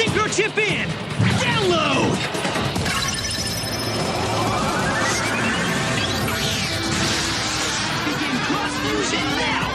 Synchro chip in! Download! Begin cross fusion now!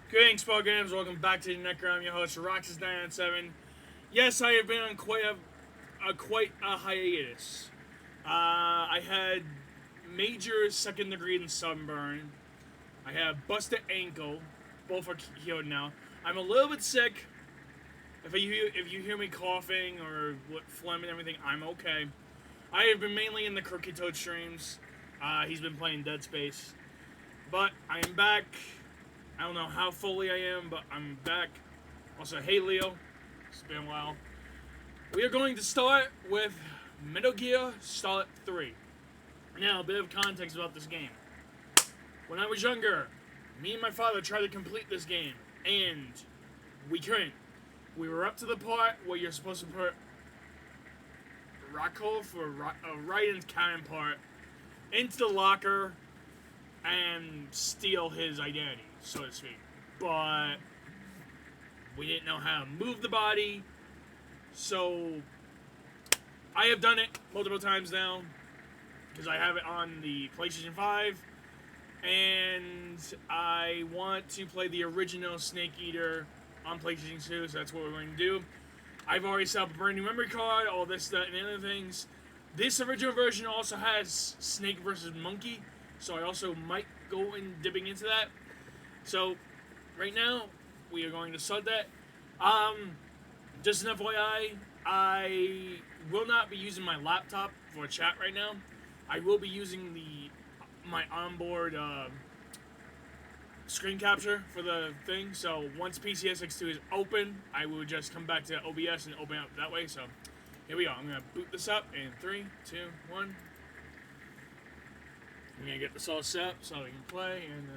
Greetings, Spell Games. Welcome back to the Necker. I'm your host, Roxas997. Yes, I have been on quite a hiatus. I had major second-degree sunburn. I have busted ankle. Both are healed now. I'm a little bit sick. If you hear me coughing or phlegm and everything, I'm okay. I have been mainly in the Crooked Toad streams. He's been playing Dead Space. But I am back. I don't know how fully I am, but I'm back. Also, hey Leo. It's been a while. We are going to start with Metal Gear Solid 3. Now, a bit of context about this game. When I was younger, me and my father tried to complete this game, and we couldn't. We were up to the part where you're supposed to put Rakoff or Raiden's cannon part into the locker and steal his identity, so to speak. But we didn't know how to move the body, so I have done it multiple times now because I have it on the PlayStation 5, and I want to play the original Snake Eater on PlayStation 2, so that's what we're going to do. I've already set up a brand new memory card, all this, that, and other things. This original version also has Snake versus Monkey, so I also might go in dipping into that. So, right now, we are going to start that. Just an FYI, I will not be using my laptop for chat right now. I will be using my onboard screen capture for the thing. So once PCSX2 is open, I will just come back to OBS and open up that way. So here we go. I'm gonna boot this up in 3, 2, 1. I'm gonna get this all set up so we can play and.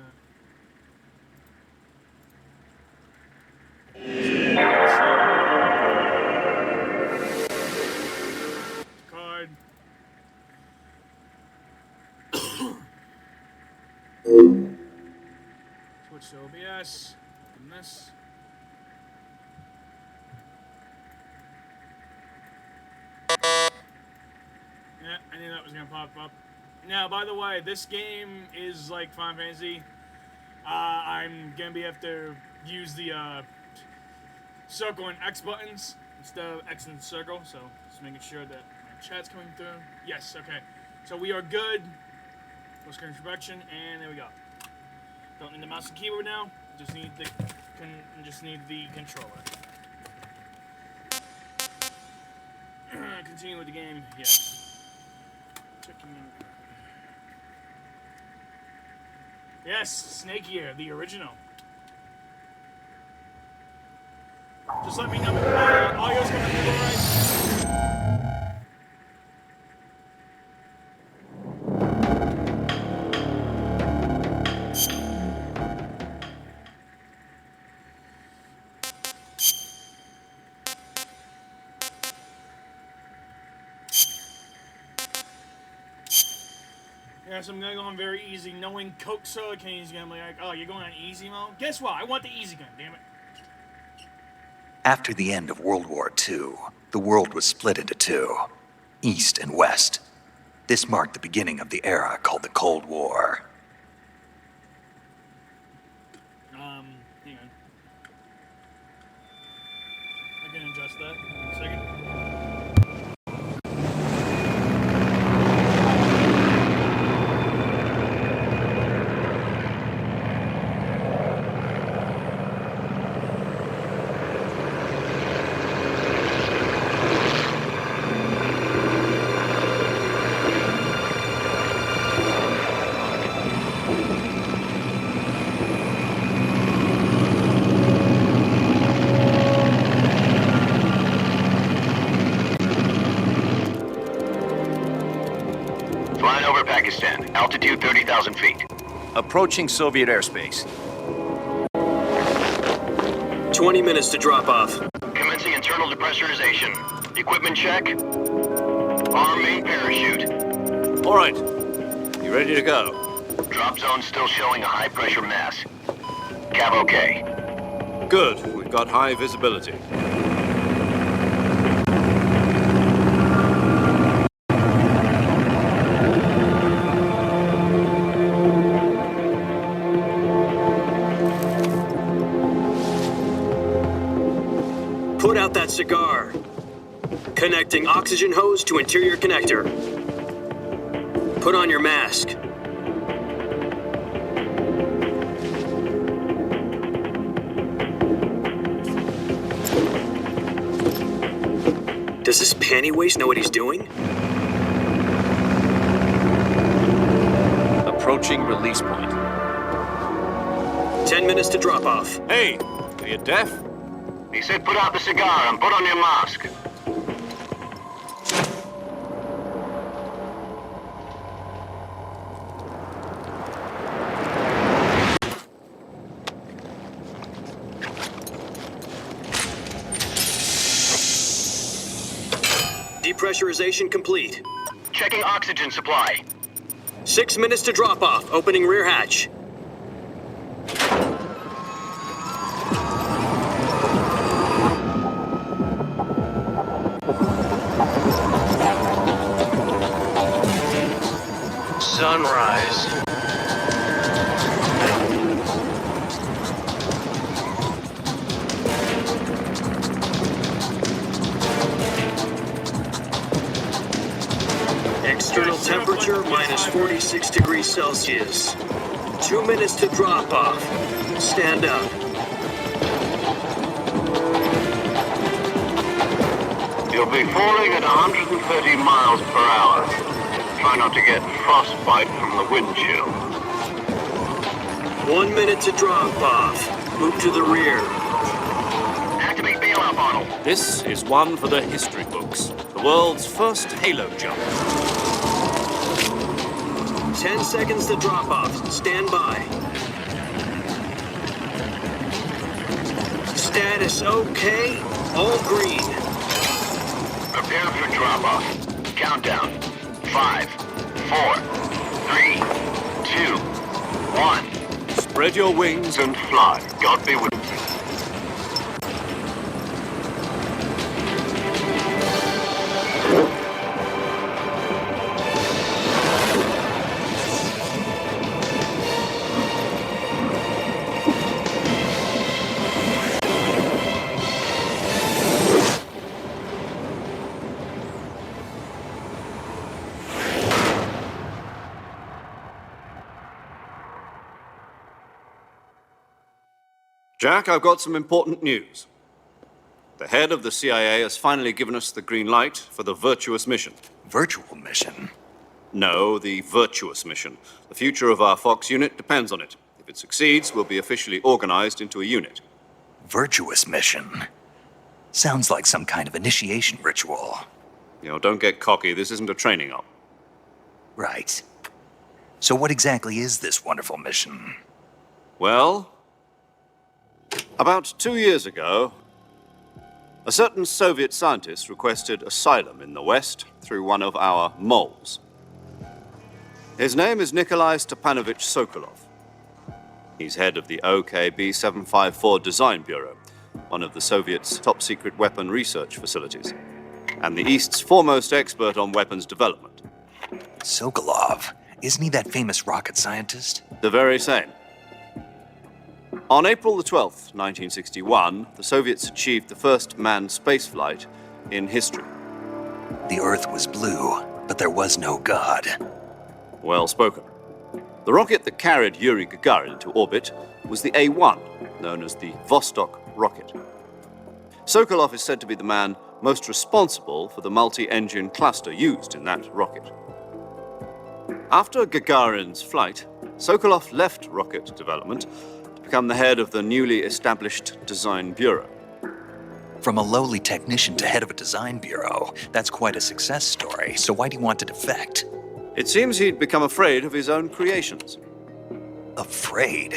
Card. Switch to OBS. And this. Yeah, I knew that was gonna pop up. Now, by the way, this game is like Final Fantasy. I'm gonna be have to use the circle and X buttons instead of X and circle, so just making sure that my chat's coming through. Yes, okay. So we are good. Full screen introduction, and there we go. Don't need the mouse and keyboard now. Just need the controller. Continue with the game. Yes. Yes, Snake Eater, the original. Just let me know if audio's coming through all right. Yes, I'm gonna go on very easy, knowing Coke Soda Cane's gonna be like, oh, you're going on easy mode? Guess what? I want the easy gun, damn it. After the end of World War II, the world was split into two, East and West. This marked the beginning of the era called the Cold War. Hang on. I can adjust that in a second. Altitude 30,000 feet. Approaching Soviet airspace. 20 minutes to drop off. Commencing internal depressurization. Equipment check. Arm main parachute. All right. You ready to go? Drop zone still showing a high pressure mass. Cav okay. Good. We've got high visibility. Put out that cigar. Connecting oxygen hose to interior connector. Put on your mask. Does this panty waste know what he's doing? Approaching release point. 10 minutes to drop off. Hey, are you deaf? He said put out the cigar and put on your mask. Depressurization complete. Checking oxygen supply. 6 minutes to drop off. Opening rear hatch. Sunrise. External temperature minus 46 degrees Celsius. 2 minutes to drop off. Stand up. You'll be falling at 130 miles per hour. Try not to get frostbite from the wind chill. 1 minute to drop off. Move to the rear. Activate bailout bottle. This is one for the history books. The world's first halo jump. 10 seconds to drop off. Stand by. Status okay. All green. Prepare for drop-off. Countdown. 5, 4, 3, 2, 1. Spread your wings And fly. God be with you. Jack, I've got some important news. The head of the CIA has finally given us the green light for the Virtuous mission. Virtual mission? No, the Virtuous mission. The future of our Fox unit depends on it. If it succeeds, we'll be officially organized into a unit. Virtuous mission? Sounds like some kind of initiation ritual. You know, don't get cocky. This isn't a training op. Right. So what exactly is this wonderful mission? Well, about 2 years ago, a certain Soviet scientist requested asylum in the West through one of our moles. His name is Nikolai Stepanovich Sokolov. He's head of the OKB 754 Design Bureau, one of the Soviets' top-secret weapon research facilities, and the East's foremost expert on weapons development. Sokolov? Isn't he that famous rocket scientist? The very same. On April the 12th, 1961, the Soviets achieved the first manned spaceflight in history. The Earth was blue, but there was no God. Well spoken. The rocket that carried Yuri Gagarin into orbit was the A-1, known as the Vostok rocket. Sokolov is said to be the man most responsible for the multi-engine cluster used in that rocket. After Gagarin's flight, Sokolov left rocket development to become the head of the newly established Design Bureau. From a lowly technician to head of a design bureau, that's quite a success story. So why do you want to defect? It seems he'd become afraid of his own creations. Afraid?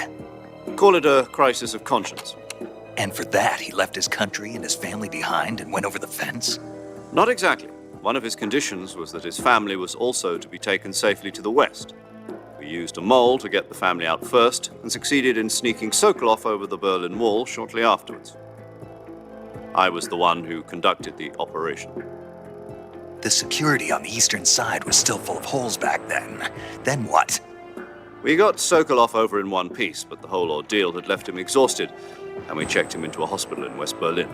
Call it a crisis of conscience. And for that, he left his country and his family behind and went over the fence? Not exactly. One of his conditions was that his family was also to be taken safely to the West. We used a mole to get the family out first and succeeded in sneaking Sokolov over the Berlin Wall shortly afterwards. I was the one who conducted the operation. The security on the eastern side was still full of holes back then. Then what? We got Sokolov over in one piece, but the whole ordeal had left him exhausted, and we checked him into a hospital in West Berlin.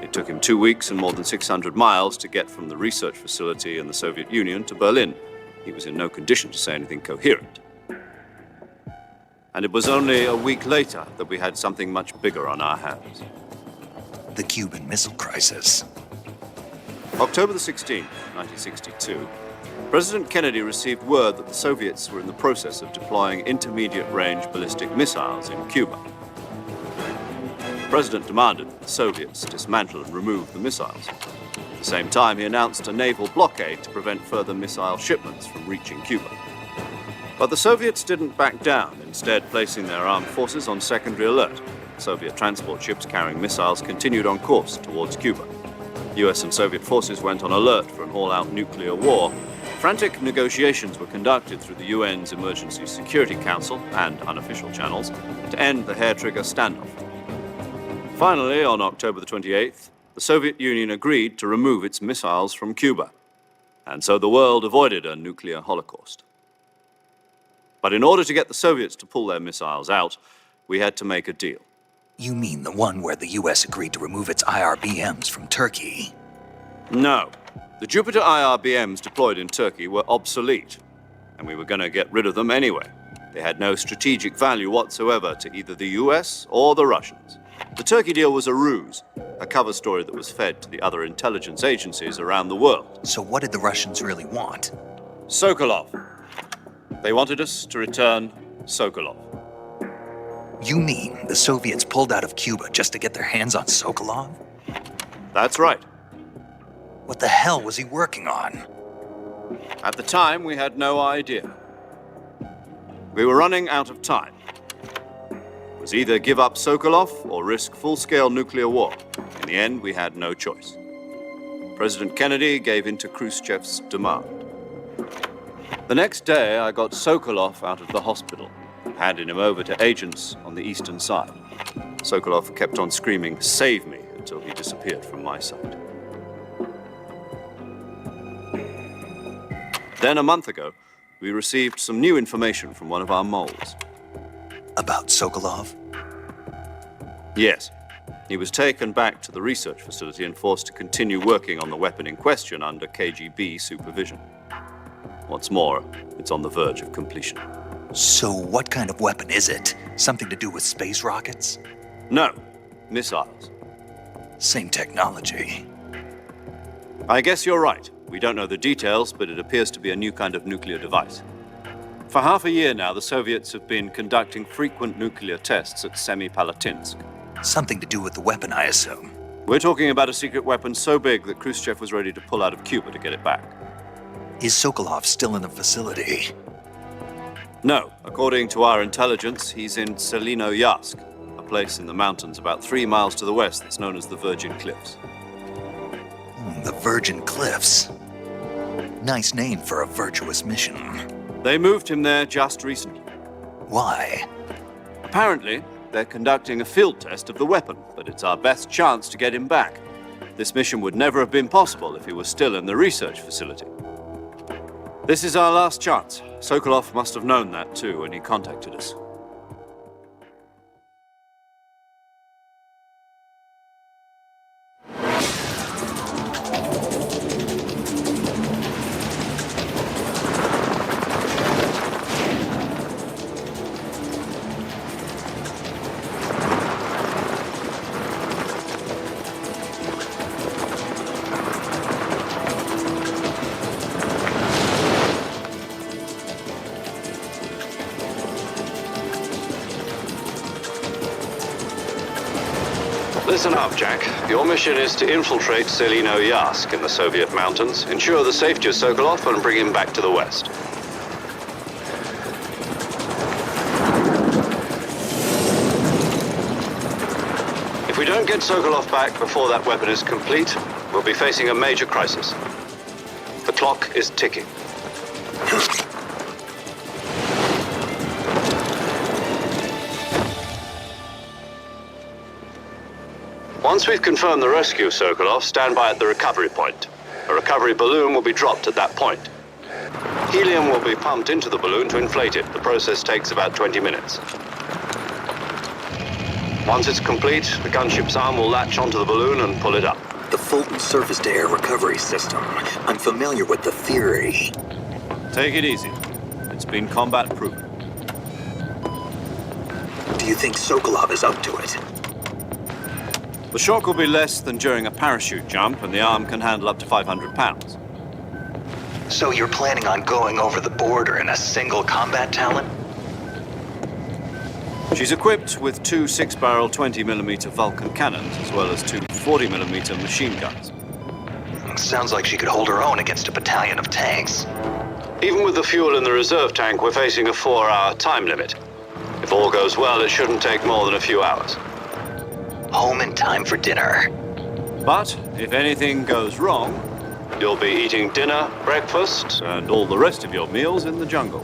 It took him 2 weeks and more than 600 miles to get from the research facility in the Soviet Union to Berlin. He was in no condition to say anything coherent. And it was only a week later that we had something much bigger on our hands. The Cuban Missile Crisis. October the 16th, 1962, President Kennedy received word that the Soviets were in the process of deploying intermediate-range ballistic missiles in Cuba. President demanded that the Soviets dismantle and remove the missiles. At the same time, he announced a naval blockade to prevent further missile shipments from reaching Cuba. But the Soviets didn't back down, instead placing their armed forces on secondary alert. Soviet transport ships carrying missiles continued on course towards Cuba. US and Soviet forces went on alert for an all-out nuclear war. Frantic negotiations were conducted through the UN's Emergency Security Council and unofficial channels to end the hair-trigger standoff. Finally, on October the 28th, the Soviet Union agreed to remove its missiles from Cuba, and so the world avoided a nuclear holocaust. But in order to get the Soviets to pull their missiles out, we had to make a deal. You mean the one where the US agreed to remove its IRBMs from Turkey? No. The Jupiter IRBMs deployed in Turkey were obsolete, and we were going to get rid of them anyway. They had no strategic value whatsoever to either the US or the Russians. The Turkey deal was a ruse, a cover story that was fed to the other intelligence agencies around the world. So what did the Russians really want? Sokolov. They wanted us to return Sokolov. You mean the Soviets pulled out of Cuba just to get their hands on Sokolov? That's right. What the hell was he working on? At the time, we had no idea. We were running out of time. It was either give up Sokolov or risk full-scale nuclear war. In the end, we had no choice. President Kennedy gave in to Khrushchev's demand. The next day, I got Sokolov out of the hospital, handing him over to agents on the eastern side. Sokolov kept on screaming, "Save me," until he disappeared from my sight. Then, a month ago, we received some new information from one of our moles. About Sokolov? Yes. He was taken back to the research facility and forced to continue working on the weapon in question under KGB supervision. What's more, it's on the verge of completion. So what kind of weapon is it? Something to do with space rockets? No, missiles. Same technology. I guess you're right. We don't know the details, but it appears to be a new kind of nuclear device. For half a year now, the Soviets have been conducting frequent nuclear tests at Semipalatinsk. Something to do with the weapon, I assume. We're talking about a secret weapon so big that Khrushchev was ready to pull out of Cuba to get it back. Is Sokolov still in the facility? No. According to our intelligence, he's in Selinoyarsk, a place in the mountains about 3 miles to the west that's known as the Virgin Cliffs. The Virgin Cliffs. Nice name for a virtuous mission. They moved him there just recently. Why? Apparently, they're conducting a field test of the weapon, but it's our best chance to get him back. This mission would never have been possible if he was still in the research facility. This is our last chance. Sokolov must have known that too when he contacted us. Listen up, Jack. Your mission is to infiltrate Selinoyarsk in the Soviet mountains, ensure the safety of Sokolov, and bring him back to the west. If we don't get Sokolov back before that weapon is complete, we'll be facing a major crisis. The clock is ticking. Once we've confirmed the rescue of Sokolov, stand by at the recovery point. A recovery balloon will be dropped at that point. Helium will be pumped into the balloon to inflate it. The process takes about 20 minutes. Once it's complete, the gunship's arm will latch onto the balloon and pull it up. The Fulton surface-to-air recovery system. I'm familiar with the theory. Take it easy. It's been combat-proven. Do you think Sokolov is up to it? The shock will be less than during a parachute jump, and the arm can handle up to 500 pounds. So you're planning on going over the border in a single combat talent? She's equipped with two 6-barrel 20mm Vulcan cannons, as well as two 40mm machine guns. Sounds like she could hold her own against a battalion of tanks. Even with the fuel in the reserve tank, we're facing a 4-hour time limit. If all goes well, it shouldn't take more than a few hours. Home in time for dinner. But if anything goes wrong, You'll be eating dinner, breakfast. and all the rest of your meals in the jungle.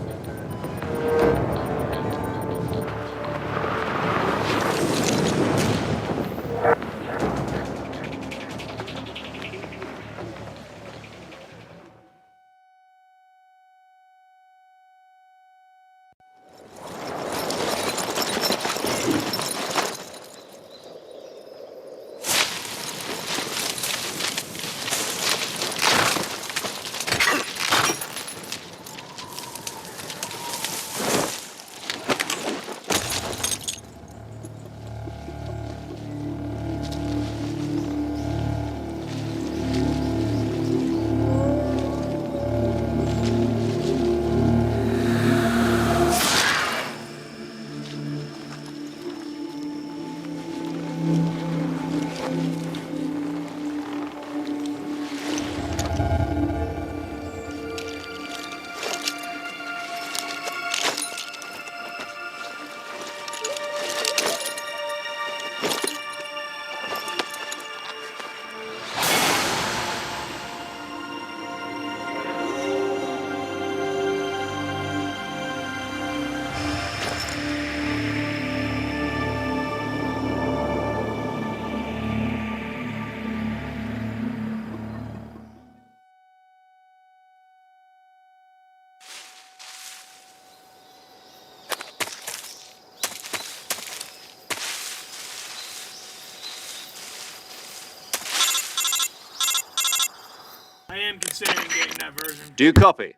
I am considering getting that version. Do you copy?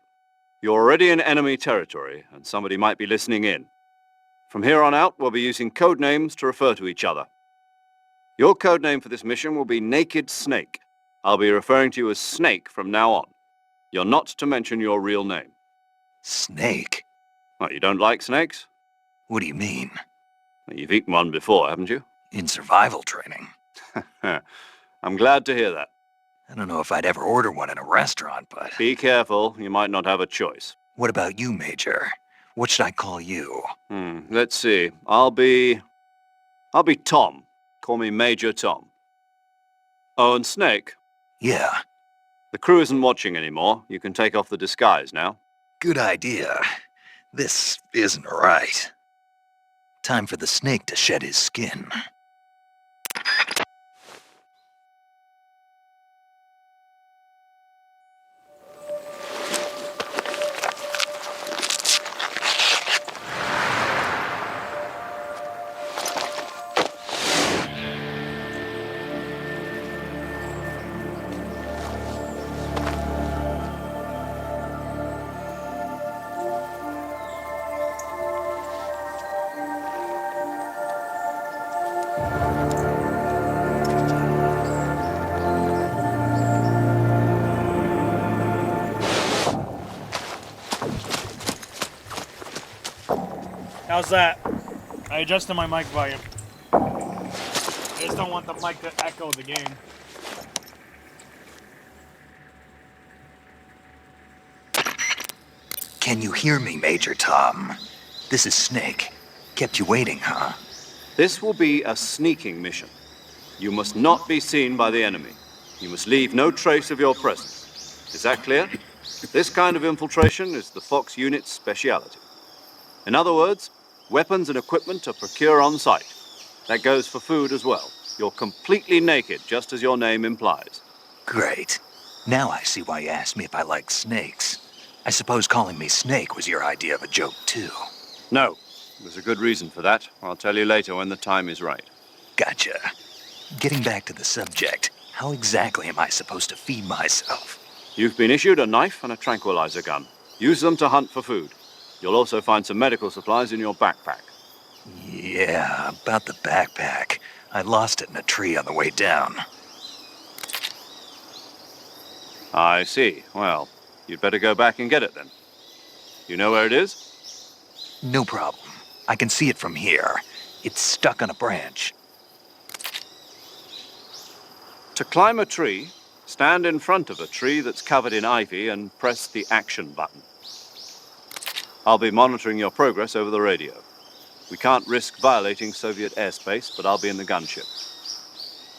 You're already in enemy territory, and somebody might be listening in. From here on out, we'll be using code names to refer to each other. Your code name for this mission will be Naked Snake. I'll be referring to you as Snake from now on. You're not to mention your real name. Snake? What, you don't like snakes? What do you mean? Well, you've eaten one before, haven't you? In survival training. I'm glad to hear that. I don't know if I'd ever order one in a restaurant, but... Be careful, you might not have a choice. What about you, Major? What should I call you? Let's see. I'll be Tom. Call me Major Tom. Oh, and Snake, Yeah, the crew isn't watching anymore. You can take off the disguise now. good idea. This isn't right. Time for the snake to shed his skin. How's that? I adjusted my mic volume. I just don't want the mic to echo the game. Can you hear me, Major Tom? This is Snake. Kept you waiting, huh? This will be a sneaking mission. You must not be seen by the enemy. You must leave no trace of your presence. Is that clear? This kind of infiltration is the Fox unit's speciality. In other words, weapons and equipment are procured on site. That goes for food as well. You're completely naked, just as your name implies. Great. Now I see why you asked me if I like snakes. I suppose calling me Snake was your idea of a joke, too. No, there's a good reason for that. I'll tell you later when the time is right. Gotcha. Getting back to the subject, how exactly am I supposed to feed myself? You've been issued a knife and a tranquilizer gun. Use them to hunt for food. You'll also find some medical supplies in your backpack. Yeah, about the backpack. I lost it in a tree on the way down. I see. Well, you'd better go back and get it then. You know where it is? No problem. I can see it from here. It's stuck on a branch. To climb a tree, stand in front of a tree that's covered in ivy and press the action button. I'll be monitoring your progress over the radio. We can't risk violating Soviet airspace, but I'll be in the gunship.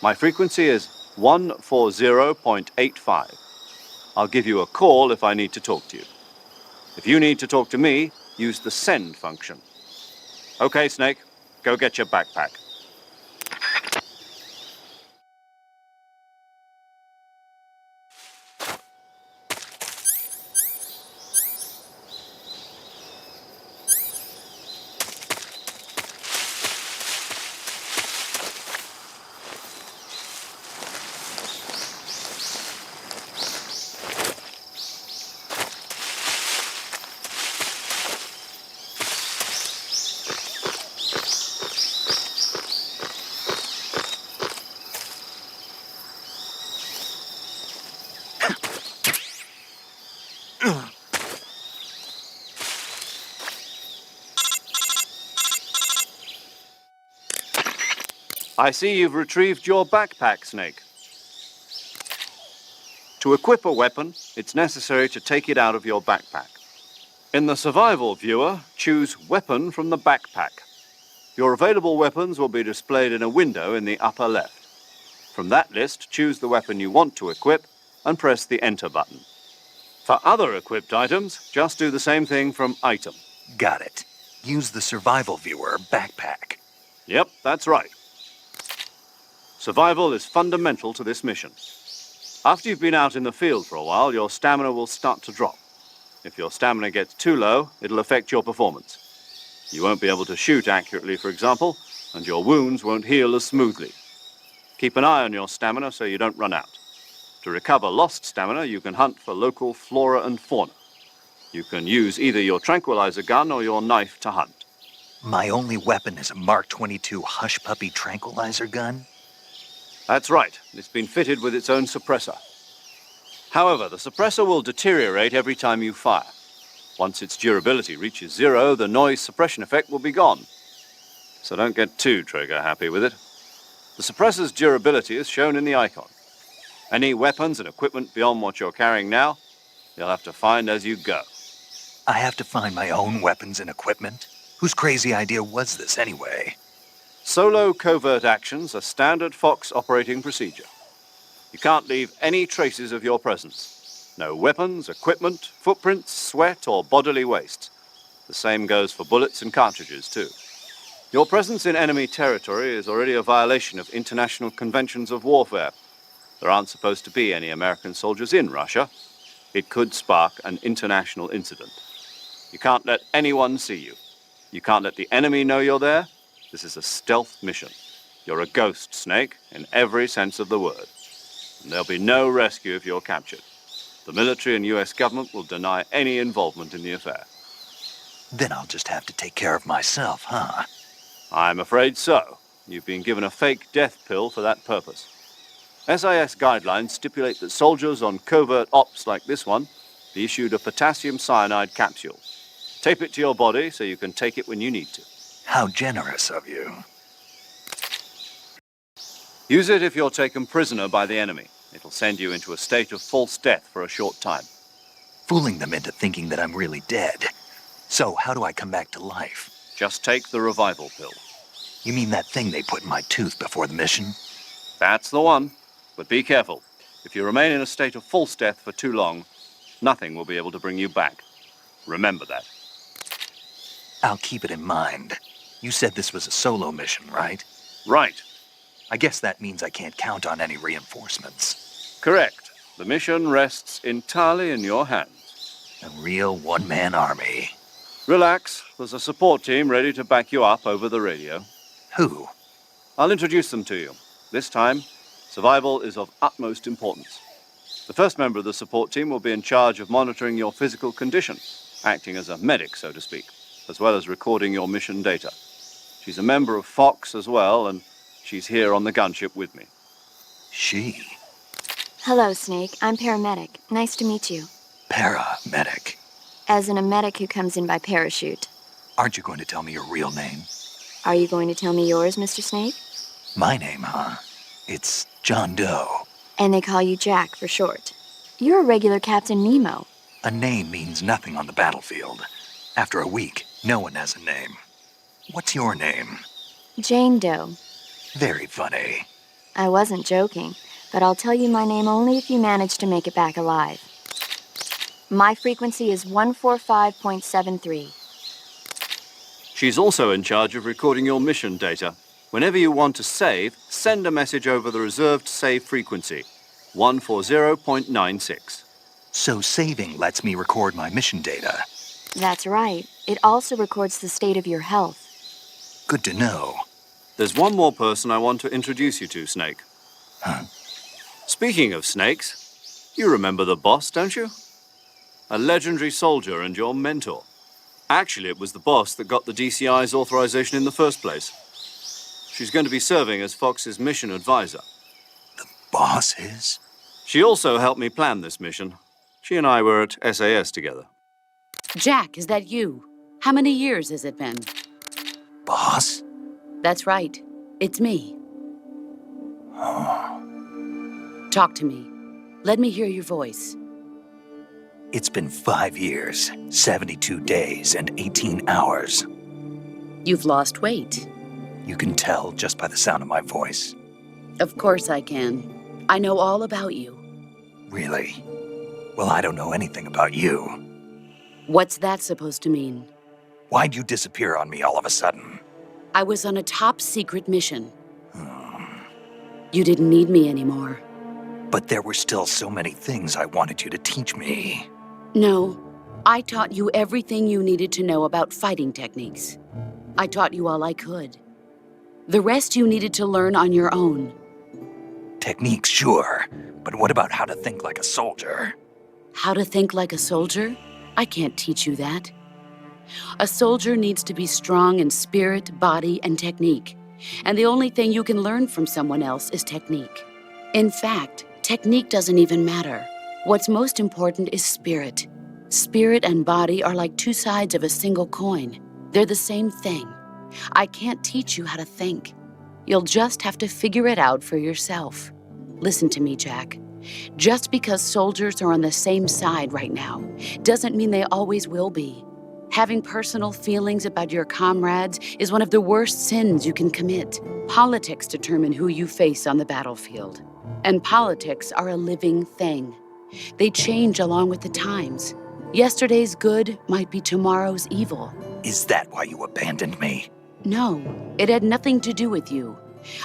My frequency is 140.85. I'll give you a call if I need to talk to you. If you need to talk to me, use the send function. Okay, Snake, go get your backpack. I see you've retrieved your backpack, Snake. To equip a weapon, it's necessary to take it out of your backpack. In the survival viewer, choose Weapon from the backpack. Your available weapons will be displayed in a window in the upper left. From that list, choose the weapon you want to equip and press the Enter button. For other equipped items, just do the same thing from Item. Got it. Use the survival viewer backpack. Yep, that's right. Survival is fundamental to this mission. After you've been out in the field for a while, your stamina will start to drop. If your stamina gets too low, it'll affect your performance. You won't be able to shoot accurately, for example, and your wounds won't heal as smoothly. Keep an eye on your stamina so you don't run out. To recover lost stamina, you can hunt for local flora and fauna. You can use either your tranquilizer gun or your knife to hunt. My only weapon is a Mark 22 Hush Puppy tranquilizer gun? That's right. It's been fitted with its own suppressor. However, the suppressor will deteriorate every time you fire. Once its durability reaches 0, the noise suppression effect will be gone. So don't get too trigger happy with it. The suppressor's durability is shown in the icon. Any weapons and equipment beyond what you're carrying now, you'll have to find as you go. I have to find my own weapons and equipment? Whose crazy idea was this anyway? Solo covert actions are standard Fox operating procedure. You can't leave any traces of your presence. No weapons, equipment, footprints, sweat, or bodily waste. The same goes for bullets and cartridges, too. Your presence in enemy territory is already a violation of international conventions of warfare. There aren't supposed to be any American soldiers in Russia. It could spark an international incident. You can't let anyone see you. You can't let the enemy know you're there. This is a stealth mission. You're a ghost, Snake, in every sense of the word. And there'll be no rescue if you're captured. The military and US government will deny any involvement in the affair. Then I'll just have to take care of myself, huh? I'm afraid so. You've been given a fake death pill for that purpose. SIS guidelines stipulate that soldiers on covert ops like this one be issued a potassium cyanide capsule. Tape it to your body so you can take it when you need to. How generous of you. Use it if you're taken prisoner by the enemy. It'll send you into a state of false death for a short time. Fooling them into thinking that I'm really dead. So, how do I come back to life? Just take the revival pill. You mean that thing they put in my tooth before the mission? That's the one. But be careful. If you remain in a state of false death for too long, nothing will be able to bring you back. Remember that. I'll keep it in mind. You said this was a solo mission, right? Right. I guess that means I can't count on any reinforcements. Correct. The mission rests entirely in your hands. A real one-man army. Relax. There's a support team ready to back you up over the radio. Who? I'll introduce them to you. This time, survival is of utmost importance. The first member of the support team will be in charge of monitoring your physical condition, acting as a medic, so to speak, as well as recording your mission data. She's a member of Fox as well, and she's here on the gunship with me. She? Hello, Snake. I'm paramedic. Nice to meet you. Paramedic. As in a medic who comes in by parachute. Aren't you going to tell me your real name? Are you going to tell me yours, Mr. Snake? My name, huh? It's John Doe. And they call you Jack for short. You're a regular Captain Nemo. A name means nothing on the battlefield. After a week, no one has a name. What's your name? Jane Doe. Very funny. I wasn't joking, but I'll tell you my name only if you manage to make it back alive. My frequency is 145.73. She's also in charge of recording your mission data. Whenever you want to save, send a message over the reserved save frequency, 140.96. So saving lets me record my mission data. That's right. It also records the state of your health. Good to know. There's one more person I want to introduce you to, Snake. Huh? Speaking of snakes, you remember the boss, don't you? A legendary soldier and your mentor. Actually, it was the boss that got the DCI's authorization in the first place. She's going to be serving as Fox's mission advisor. Boss is? She also helped me plan this mission. She and I were at SAS together. Jack, is that you? How many years has it been? Boss? That's right. It's me. Oh. Talk to me. Let me hear your voice. It's been 5 years, 72 days, and 18 hours. You've lost weight. You can tell just by the sound of my voice. Of course I can. I know all about you. Really? Well, I don't know anything about you. What's that supposed to mean? Why'd you disappear on me all of a sudden? I was on a top-secret mission. You didn't need me anymore. But there were still so many things I wanted you to teach me. No, I taught you everything you needed to know about fighting techniques. I taught you all I could. The rest you needed to learn on your own. Techniques, sure. But what about how to think like a soldier? How to think like a soldier? I can't teach you that. A soldier needs to be strong in spirit, body, and technique. And the only thing you can learn from someone else is technique. In fact, technique doesn't even matter. What's most important is spirit. Spirit and body are like two sides of a single coin. They're the same thing. I can't teach you how to think. You'll just have to figure it out for yourself. Listen to me, Jack. Just because soldiers are on the same side right now doesn't mean they always will be. Having personal feelings about your comrades is one of the worst sins you can commit. Politics determine who you face on the battlefield. And politics are a living thing. They change along with the times. Yesterday's good might be tomorrow's evil. Is that why you abandoned me? No, it had nothing to do with you.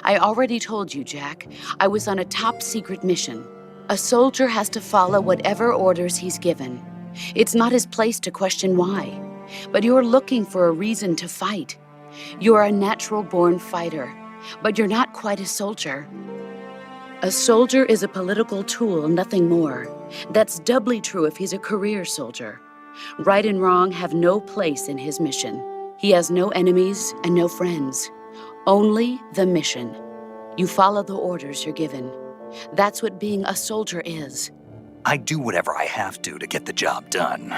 I already told you, Jack. I was on a top-secret mission. A soldier has to follow whatever orders he's given. It's not his place to question why. But you're looking for a reason to fight. You're a natural-born fighter, but you're not quite a soldier. A soldier is a political tool, nothing more. That's doubly true if he's a career soldier. Right and wrong have no place in his mission. He has no enemies and no friends. Only the mission. You follow the orders you're given. That's what being a soldier is. I do whatever I have to get the job done.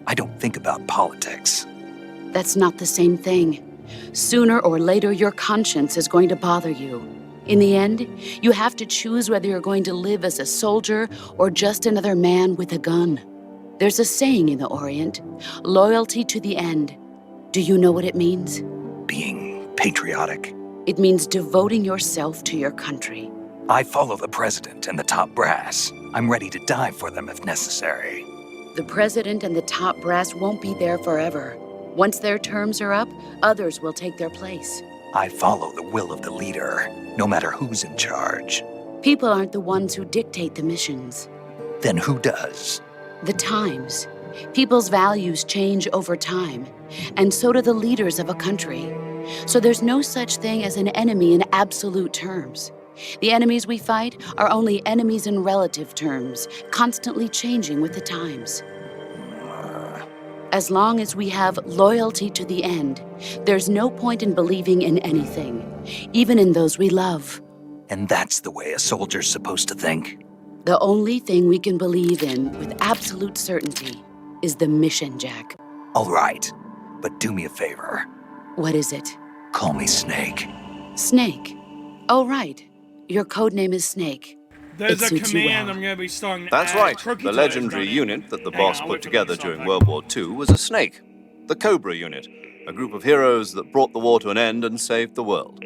I don't think about politics. That's not the same thing. Sooner or later, your conscience is going to bother you. In the end, you have to choose whether you're going to live as a soldier or just another man with a gun. There's a saying in the Orient, loyalty to the end. Do you know what it means? Being patriotic. It means devoting yourself to your country. I follow the president and the top brass. I'm ready to die for them if necessary. The president and the top brass won't be there forever. Once their terms are up, others will take their place. I follow the will of the leader, no matter who's in charge. People aren't the ones who dictate the missions. Then who does? The times. People's values change over time, and so do the leaders of a country. So there's no such thing as an enemy in absolute terms. The enemies we fight are only enemies in relative terms, constantly changing with the times. As long as we have loyalty to the end, there's no point in believing in anything, even in those we love. And that's the way a soldier's supposed to think? The only thing we can believe in with absolute certainty is the mission, Jack. All right. But do me a favor. What is it? Call me Snake. Snake. Oh, right. Your code name is Snake. There's It a suits you command well. I'm gonna be starting to That's add. right. Crooked The Toes legendary done it. unit that the Hang on, boss I'll put wait for them to together stop during talking. World War II was a snake. The Cobra unit. A group of heroes that brought the war to an end and saved the world.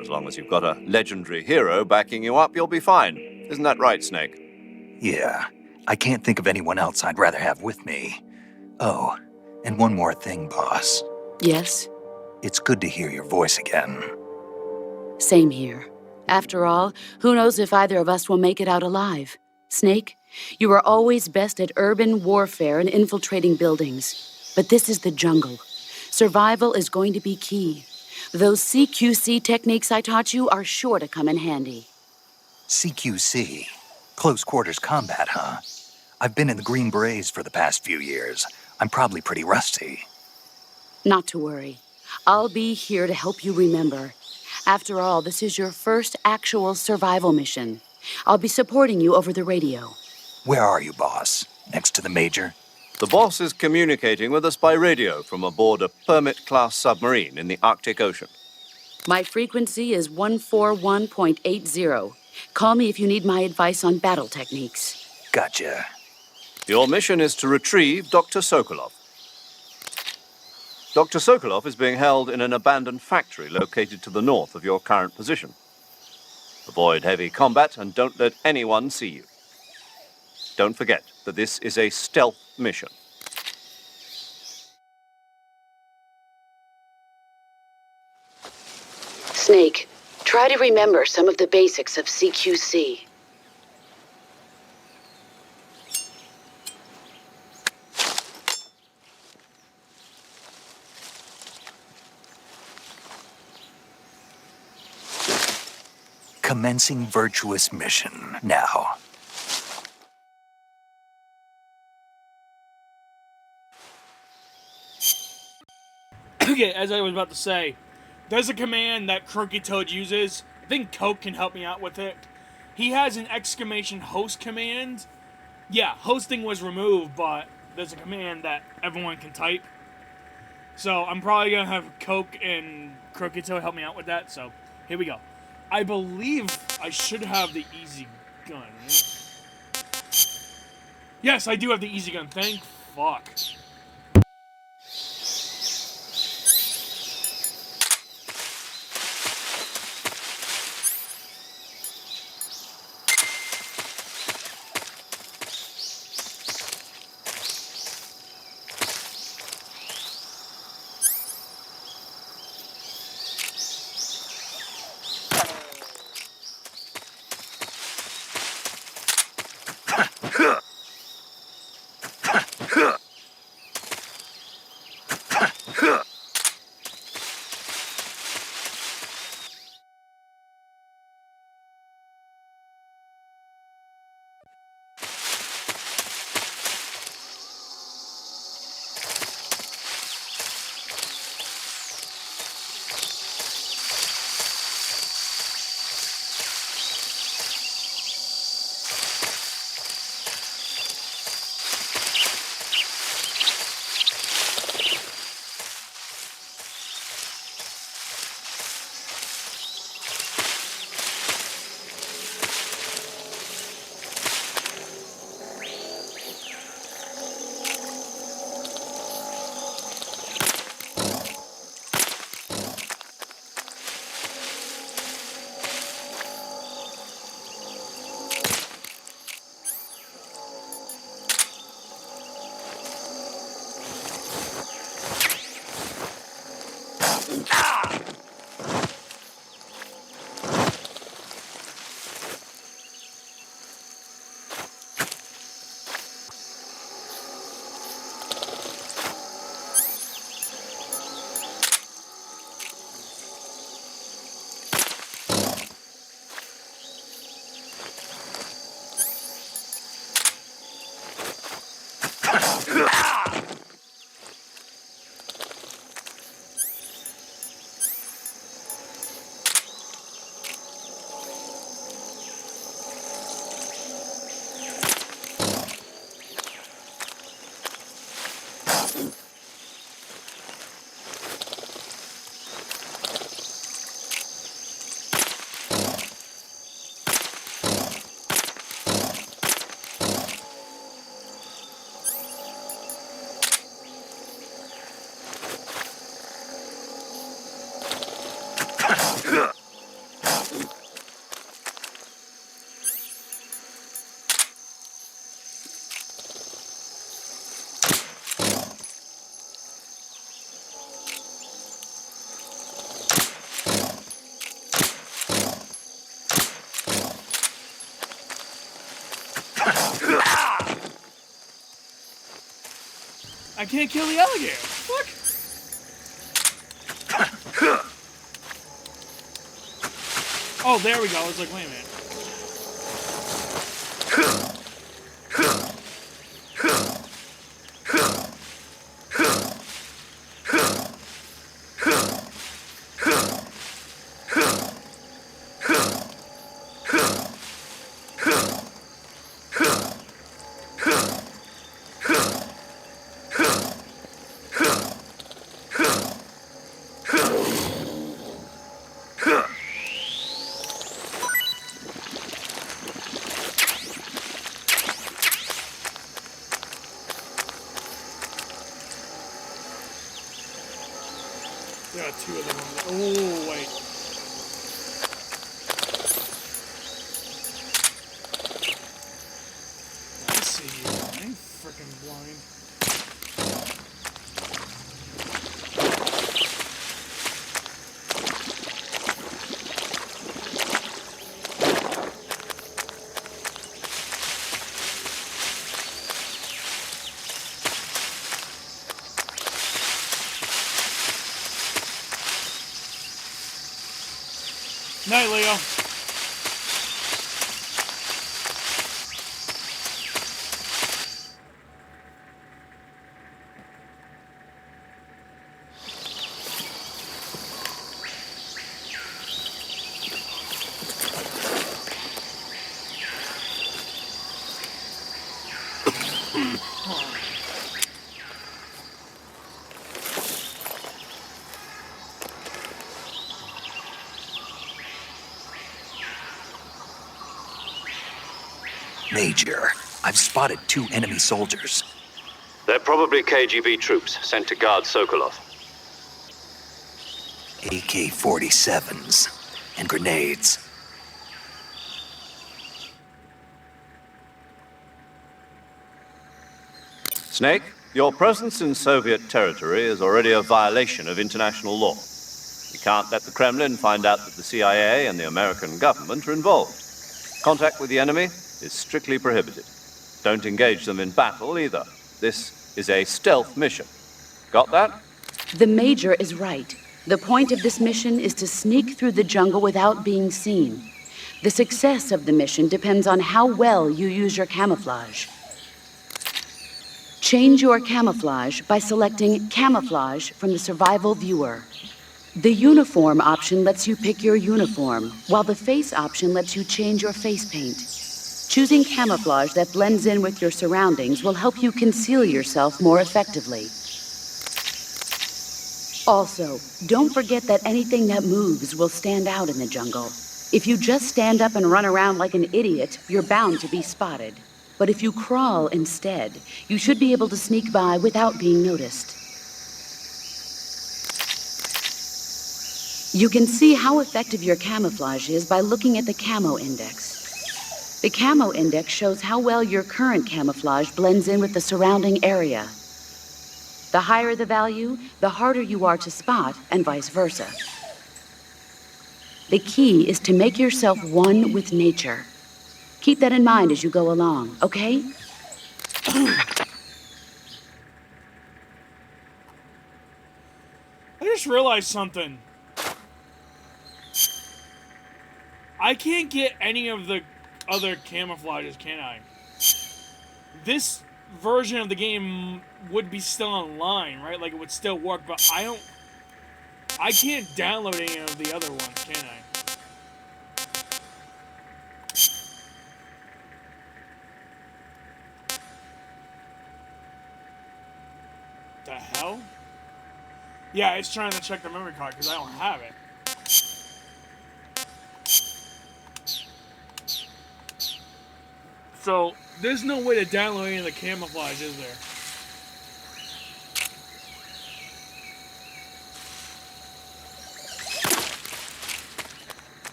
As long as you've got a legendary hero backing you up, you'll be fine. Isn't that right, Snake? Yeah, I can't think of anyone else I'd rather have with me. Oh, and one more thing, boss. Yes? It's good to hear your voice again. Same here. After all, who knows if either of us will make it out alive? Snake, you are always best at urban warfare and infiltrating buildings. But this is the jungle. Survival is going to be key. Those CQC techniques I taught you are sure to come in handy. CQC. Close quarters combat, huh? I've been in the Green Berets for the past few years. I'm probably pretty rusty. Not to worry. I'll be here to help you remember. After all, this is your first actual survival mission. I'll be supporting you over the radio. Where are you, boss? Next to the Major? The boss is communicating with us by radio from aboard a Permit-class submarine in the Arctic Ocean. My frequency is 141.80. Call me if you need my advice on battle techniques. Gotcha. Your mission is to retrieve Dr. Sokolov. Dr. Sokolov is being held in an abandoned factory located to the north of your current position. Avoid heavy combat and don't let anyone see you. Don't forget that this is a stealth mission. Snake, try to remember some of the basics of CQC. Commencing virtuous mission now. Okay, as I was about to say, there's a command that Crooked Toad uses. I think Coke can help me out with it. He has an exclamation host command. Yeah, hosting was removed, but there's a command that everyone can type. So I'm probably going to have Coke and Crooked Toad help me out with that. So here we go. I believe I should have the easy gun. Yes, I do have the easy gun. Thank fuck. I can't kill the alligator. Fuck. Oh, there we go. I was like, wait a minute. There are two of them. Oh, wait. I see you. I ain't freaking blind. Night, Leo. Major, I've spotted 2 enemy soldiers. They're probably KGB troops sent to guard Sokolov. AK-47s and grenades. Snake, your presence in Soviet territory is already a violation of international law. We can't let the Kremlin find out that the CIA and the American government are involved. Contact with the enemy is strictly prohibited. Don't engage them in battle either. This is a stealth mission. Got that? The Major is right. The point of this mission is to sneak through the jungle without being seen. The success of the mission depends on how well you use your camouflage. Change your camouflage by selecting Camouflage from the Survival Viewer. The Uniform option lets you pick your uniform, while the Face option lets you change your face paint. Choosing camouflage that blends in with your surroundings will help you conceal yourself more effectively. Also, don't forget that anything that moves will stand out in the jungle. If you just stand up and run around like an idiot, you're bound to be spotted. But if you crawl instead, you should be able to sneak by without being noticed. You can see how effective your camouflage is by looking at the Camo Index. The Camo Index shows how well your current camouflage blends in with the surrounding area. The higher the value, the harder you are to spot, and vice versa. The key is to make yourself one with nature. Keep that in mind as you go along, okay? I just realized something. I can't get any of the other camouflages, can I? This version of the game would be still online, right? Like, it would still work, but I can't download any of the other ones, can I? The hell? Yeah, it's trying to check the memory card because I don't have it. So, there's no way to download any of the camouflage, is there?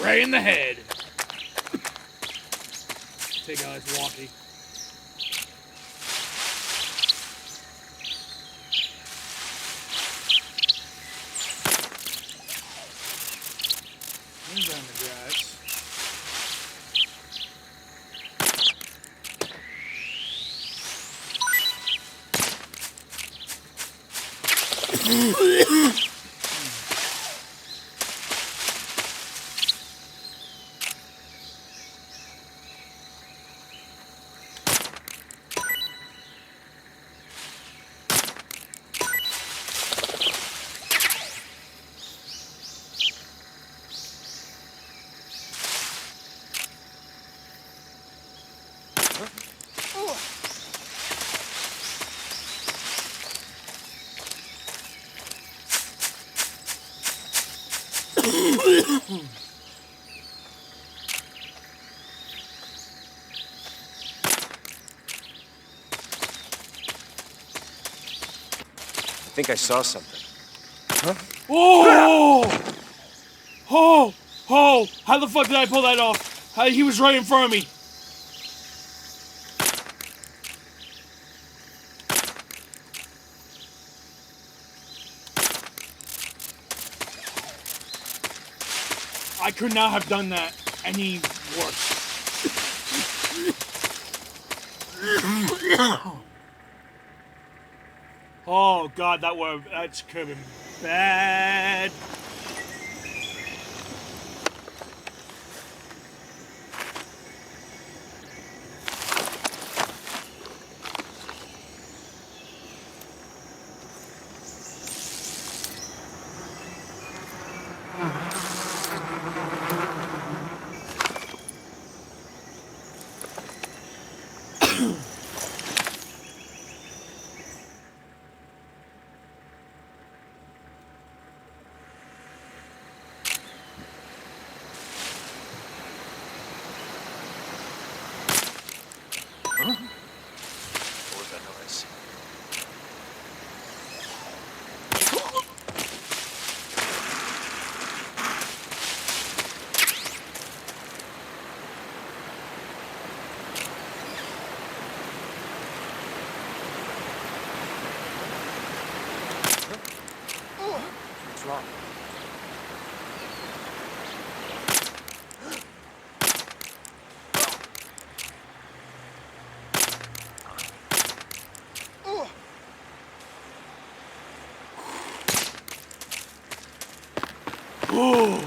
Right in the head. take out his walkie. He's on the grass. I think I saw something. Oh! Oh! Oh! How the fuck did I pull that off? He was right in front of me. I could not have done that any worse. Oh god, that's could have been bad. What was that noise? What's wrong? Ooh.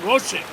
Roach it.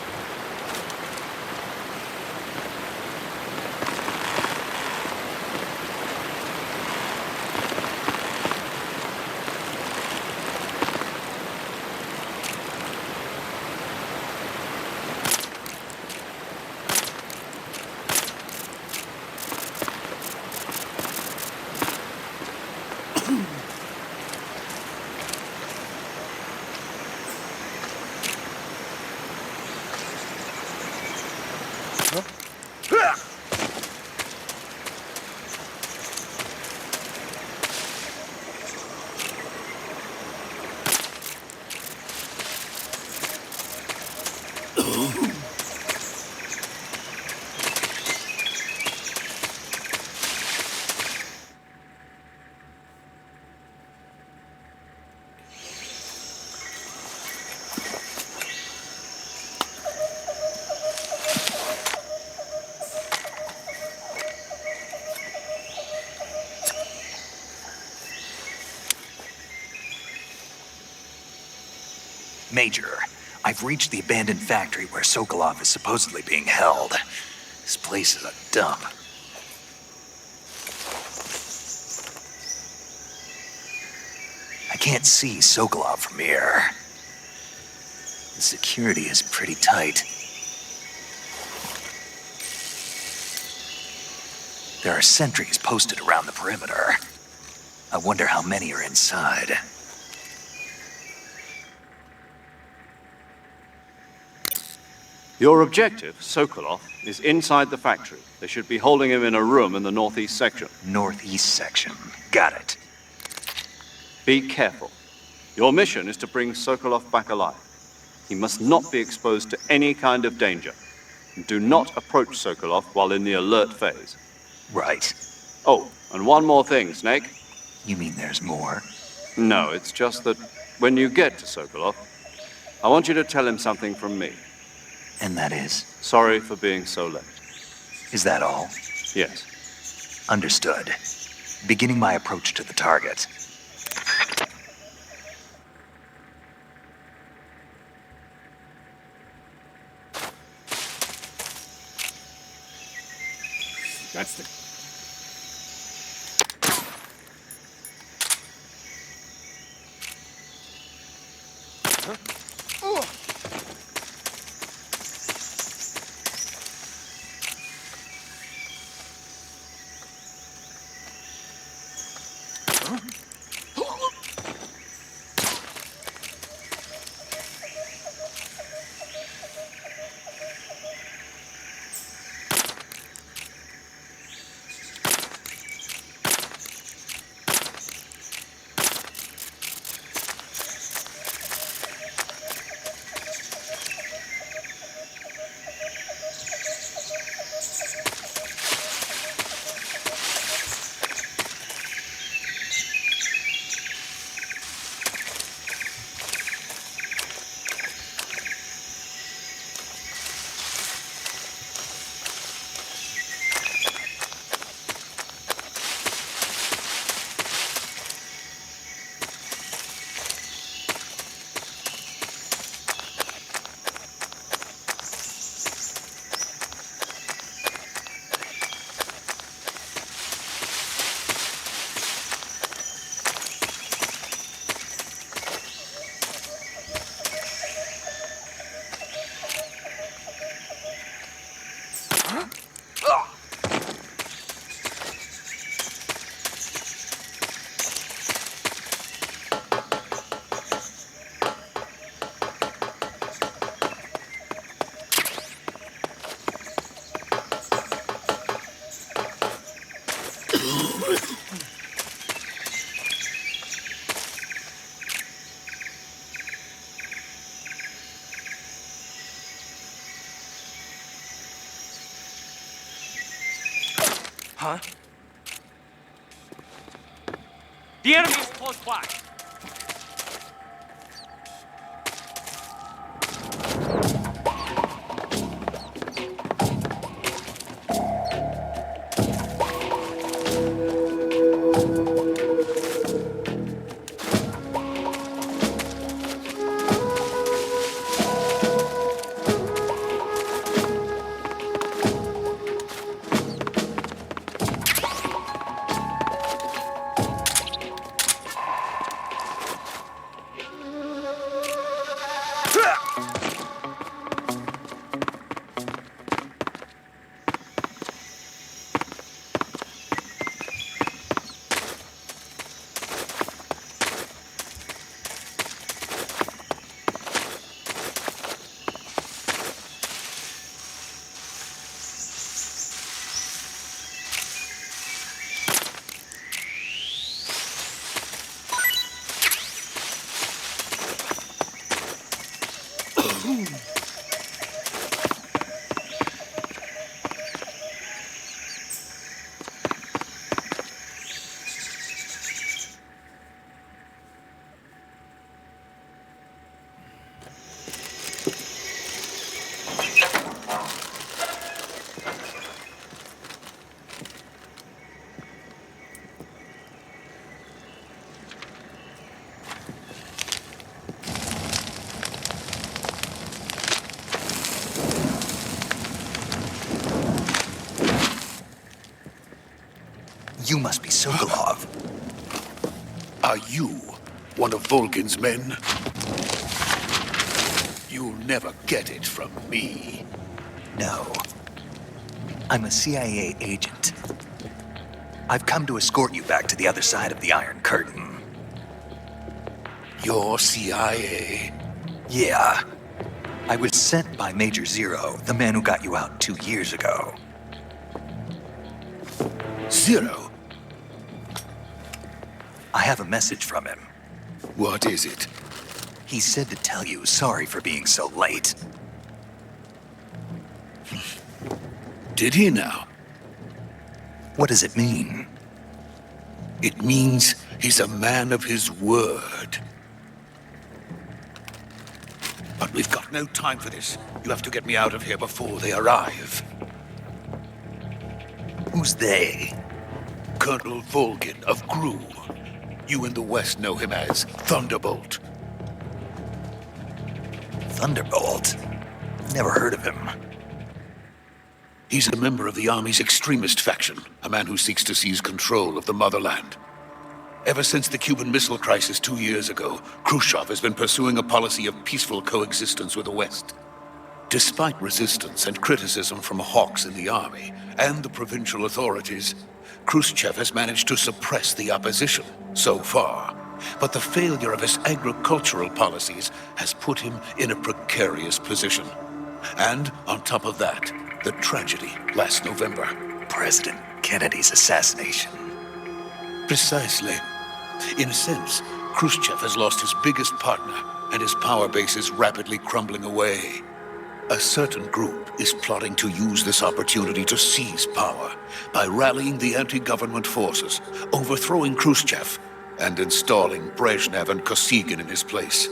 Major, I've reached the abandoned factory where Sokolov is supposedly being held. This place is a dump. I can't see Sokolov from here. The security is pretty tight. There are sentries posted around the perimeter. I wonder how many are inside. Your objective, Sokolov, is inside the factory. They should be holding him in a room in the northeast section. Northeast section. Got it. Be careful. Your mission is to bring Sokolov back alive. He must not be exposed to any kind of danger. Do not approach Sokolov while in the alert phase. Right. Oh, and one more thing, Snake. You mean there's more? No, it's just that when you get to Sokolov, I want you to tell him something from me. And that is? Sorry for being so late. Is that all? Yes. Understood. Beginning my approach to the target. That's the... Huh? The enemy is close by. You must be Sokolov. Are you one of Volgin's men? You'll never get it from me. No. I'm a CIA agent. I've come to escort you back to the other side of the Iron Curtain. You're CIA? Yeah. I was sent by Major Zero, the man who got you out 2 years ago. Zero? I have a message from him. What is it? He said to tell you sorry for being so late. Did he now? What does it mean? It means he's a man of his word. But we've got no time for this. You have to get me out of here before they arrive. Who's they? Colonel Volgin of Gru. You in the West know him as Thunderbolt. Thunderbolt? Never heard of him. He's a member of the Army's extremist faction, a man who seeks to seize control of the motherland. Ever since the Cuban Missile Crisis 2 years ago, Khrushchev has been pursuing a policy of peaceful coexistence with the West. Despite resistance and criticism from hawks in the army and the provincial authorities, Khrushchev has managed to suppress the opposition so far. But the failure of his agricultural policies has put him in a precarious position. And on top of that, the tragedy last November. President Kennedy's assassination. Precisely. In a sense, Khrushchev has lost his biggest partner, and his power base is rapidly crumbling away. A certain group is plotting to use this opportunity to seize power by rallying the anti-government forces, overthrowing Khrushchev, and installing Brezhnev and Kosygin in his place.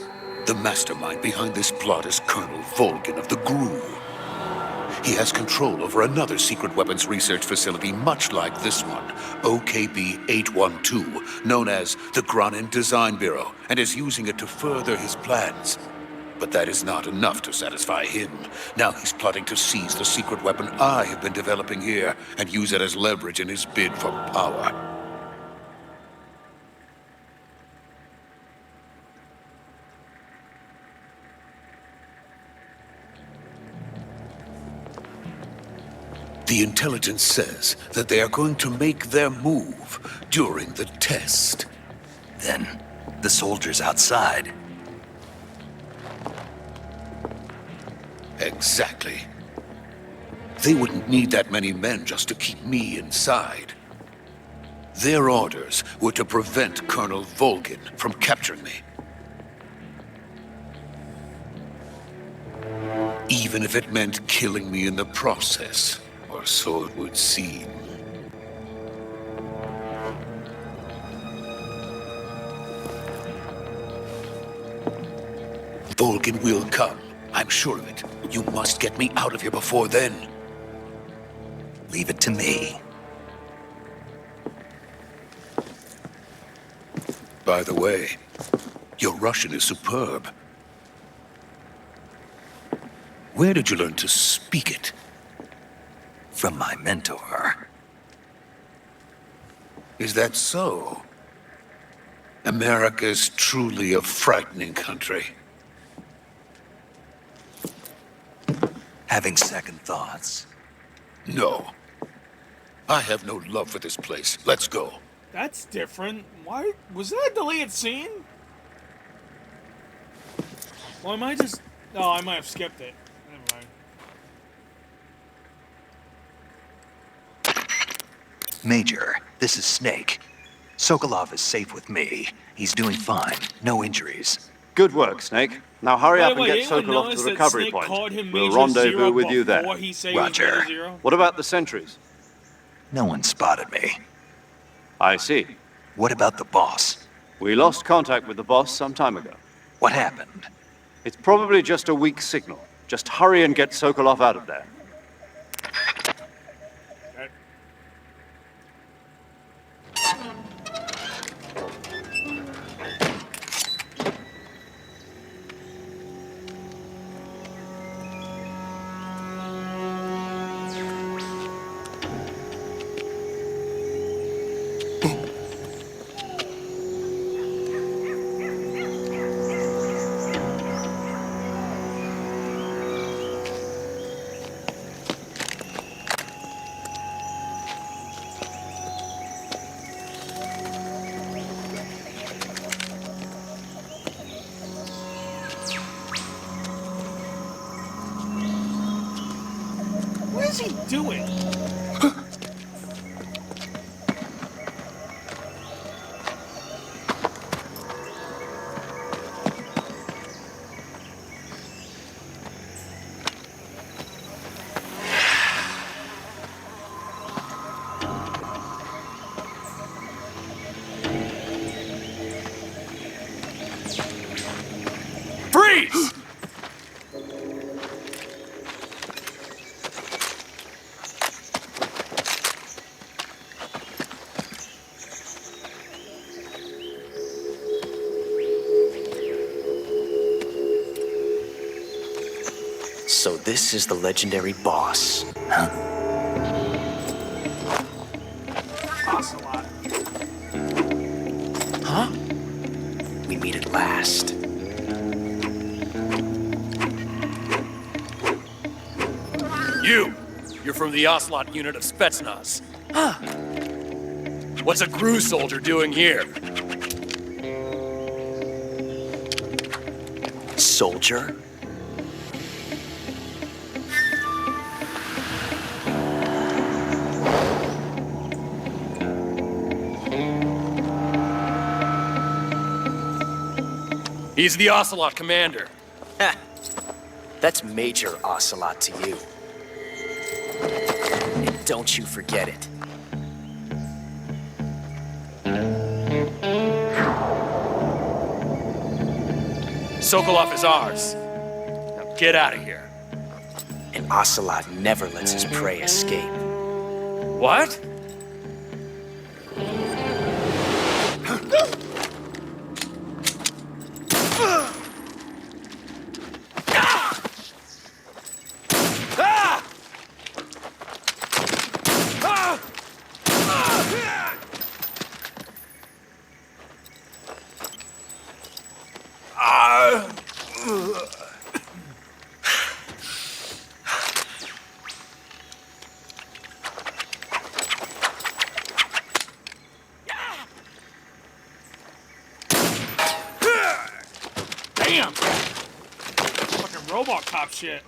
The mastermind behind this plot is Colonel Volgin of the GRU. He has control over another secret weapons research facility much like this one, OKB-812, known as the Granin Design Bureau, and is using it to further his plans. But that is not enough to satisfy him. Now he's plotting to seize the secret weapon I have been developing here and use it as leverage in his bid for power. The intelligence says that they are going to make their move during the test. Then, the soldiers outside. Exactly. They wouldn't need that many men just to keep me inside. Their orders were to prevent Colonel Volgin from capturing me. Even if it meant killing me in the process. Or so it would seem. Volgin will come. I'm sure of it. You must get me out of here before then. Leave it to me. By the way, your Russian is superb. Where did you learn to speak it? From my mentor. Is that so? America is truly a frightening country. Having second thoughts. No. I have no love for this place. Let's go. That's different. Why? Was that a deleted scene? Well, I might just... Oh, I might have skipped it. Never mind. Major, this is Snake. Sokolov is safe with me. He's doing fine. No injuries. Good work, Snake. Now hurry up and By the way, get anyone Sokolov notice to the that recovery Snake point. called him We'll Major rendezvous Zero with you there. before he said he was Roger. Major Zero? What about the sentries? No one spotted me. I see. What about the boss? We lost contact with the boss some time ago. What happened? It's probably just a weak signal. Just hurry and get Sokolov out of there. What is he doing? So this is the legendary boss. Ocelot. Huh? We meet at last. You're from the Ocelot unit of Spetsnaz. Huh. What's a GRU soldier doing here? Soldier? He's the Ocelot commander. Ha! That's Major Ocelot to you. And don't you forget it. Sokolov is ours. Now get out of here. And Ocelot never lets his prey escape. What? Damn! Fucking RoboCop shit.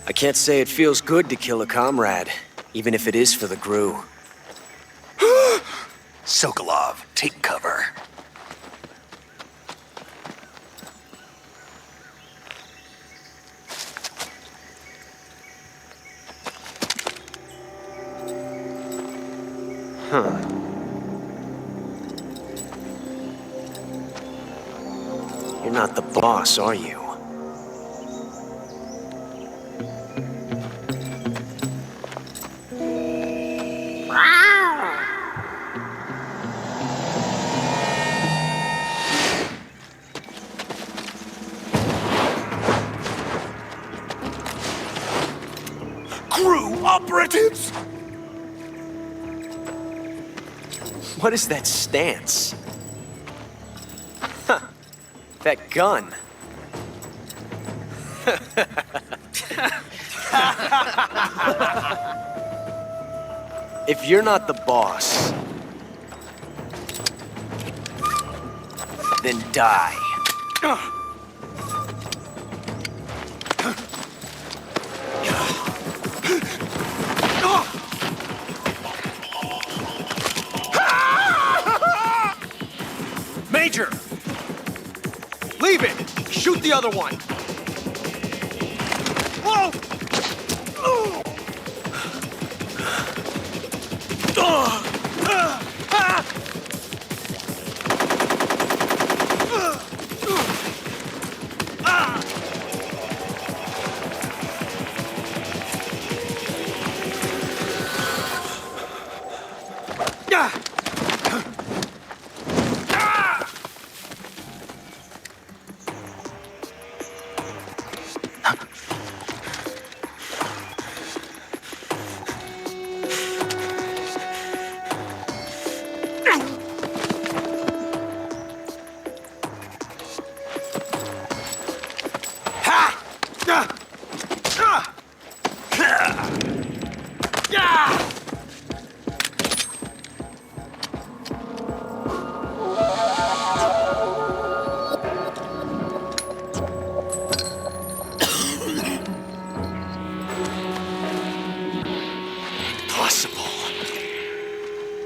I can't say it feels good to kill a comrade, even if it is for the GRU. Sokolov, take cover. Huh. You're not the boss, are you? GRU operatives! What is that stance? Huh. That gun. If you're not the boss, then die. Major! Leave it! Shoot the other one! Whoa!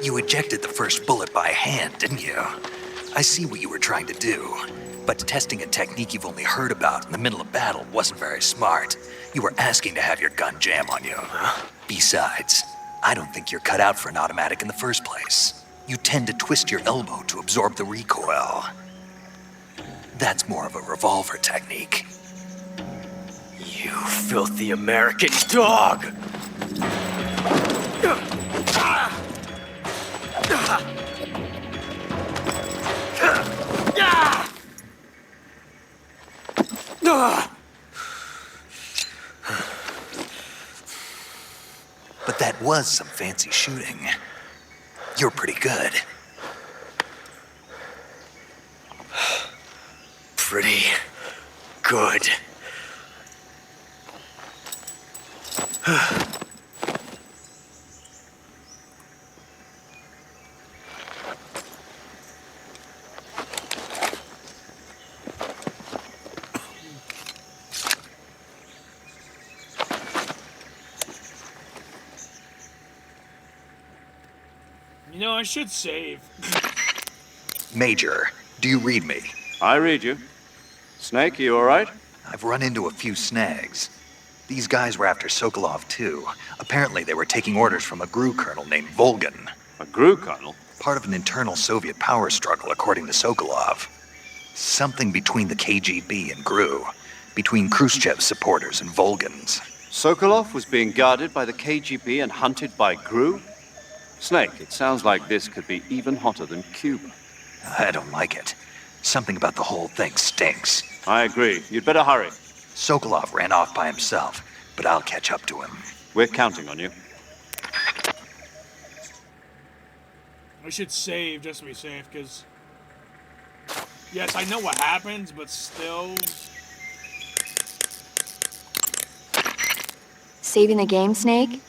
You ejected the first bullet by hand, didn't you? I see what you were trying to do. But testing a technique you've only heard about in the middle of battle wasn't very smart. You were asking to have your gun jam on you. Besides, I don't think you're cut out for an automatic in the first place. You tend to twist your elbow to absorb the recoil. That's more of a revolver technique. You filthy American dog! But that was some fancy shooting. You're pretty good. Pretty good. You know, I should save. Major, do you read me? I read you. Snake, you all right? I've run into a few snags. These guys were after Sokolov too. Apparently they were taking orders from a GRU colonel named Volgin. A GRU colonel? Part of an internal Soviet power struggle, according to Sokolov. Something between the KGB and GRU. Between Khrushchev's supporters and Volgin's. Sokolov was being guarded by the KGB and hunted by GRU? Snake, it sounds like this could be even hotter than Cuba. I don't like it. Something about the whole thing stinks. I agree. You'd better hurry. Sokolov ran off by himself, but I'll catch up to him. We're counting on you. I should save just to be safe, because... Yes, I know what happens, but still... Saving the game, Snake?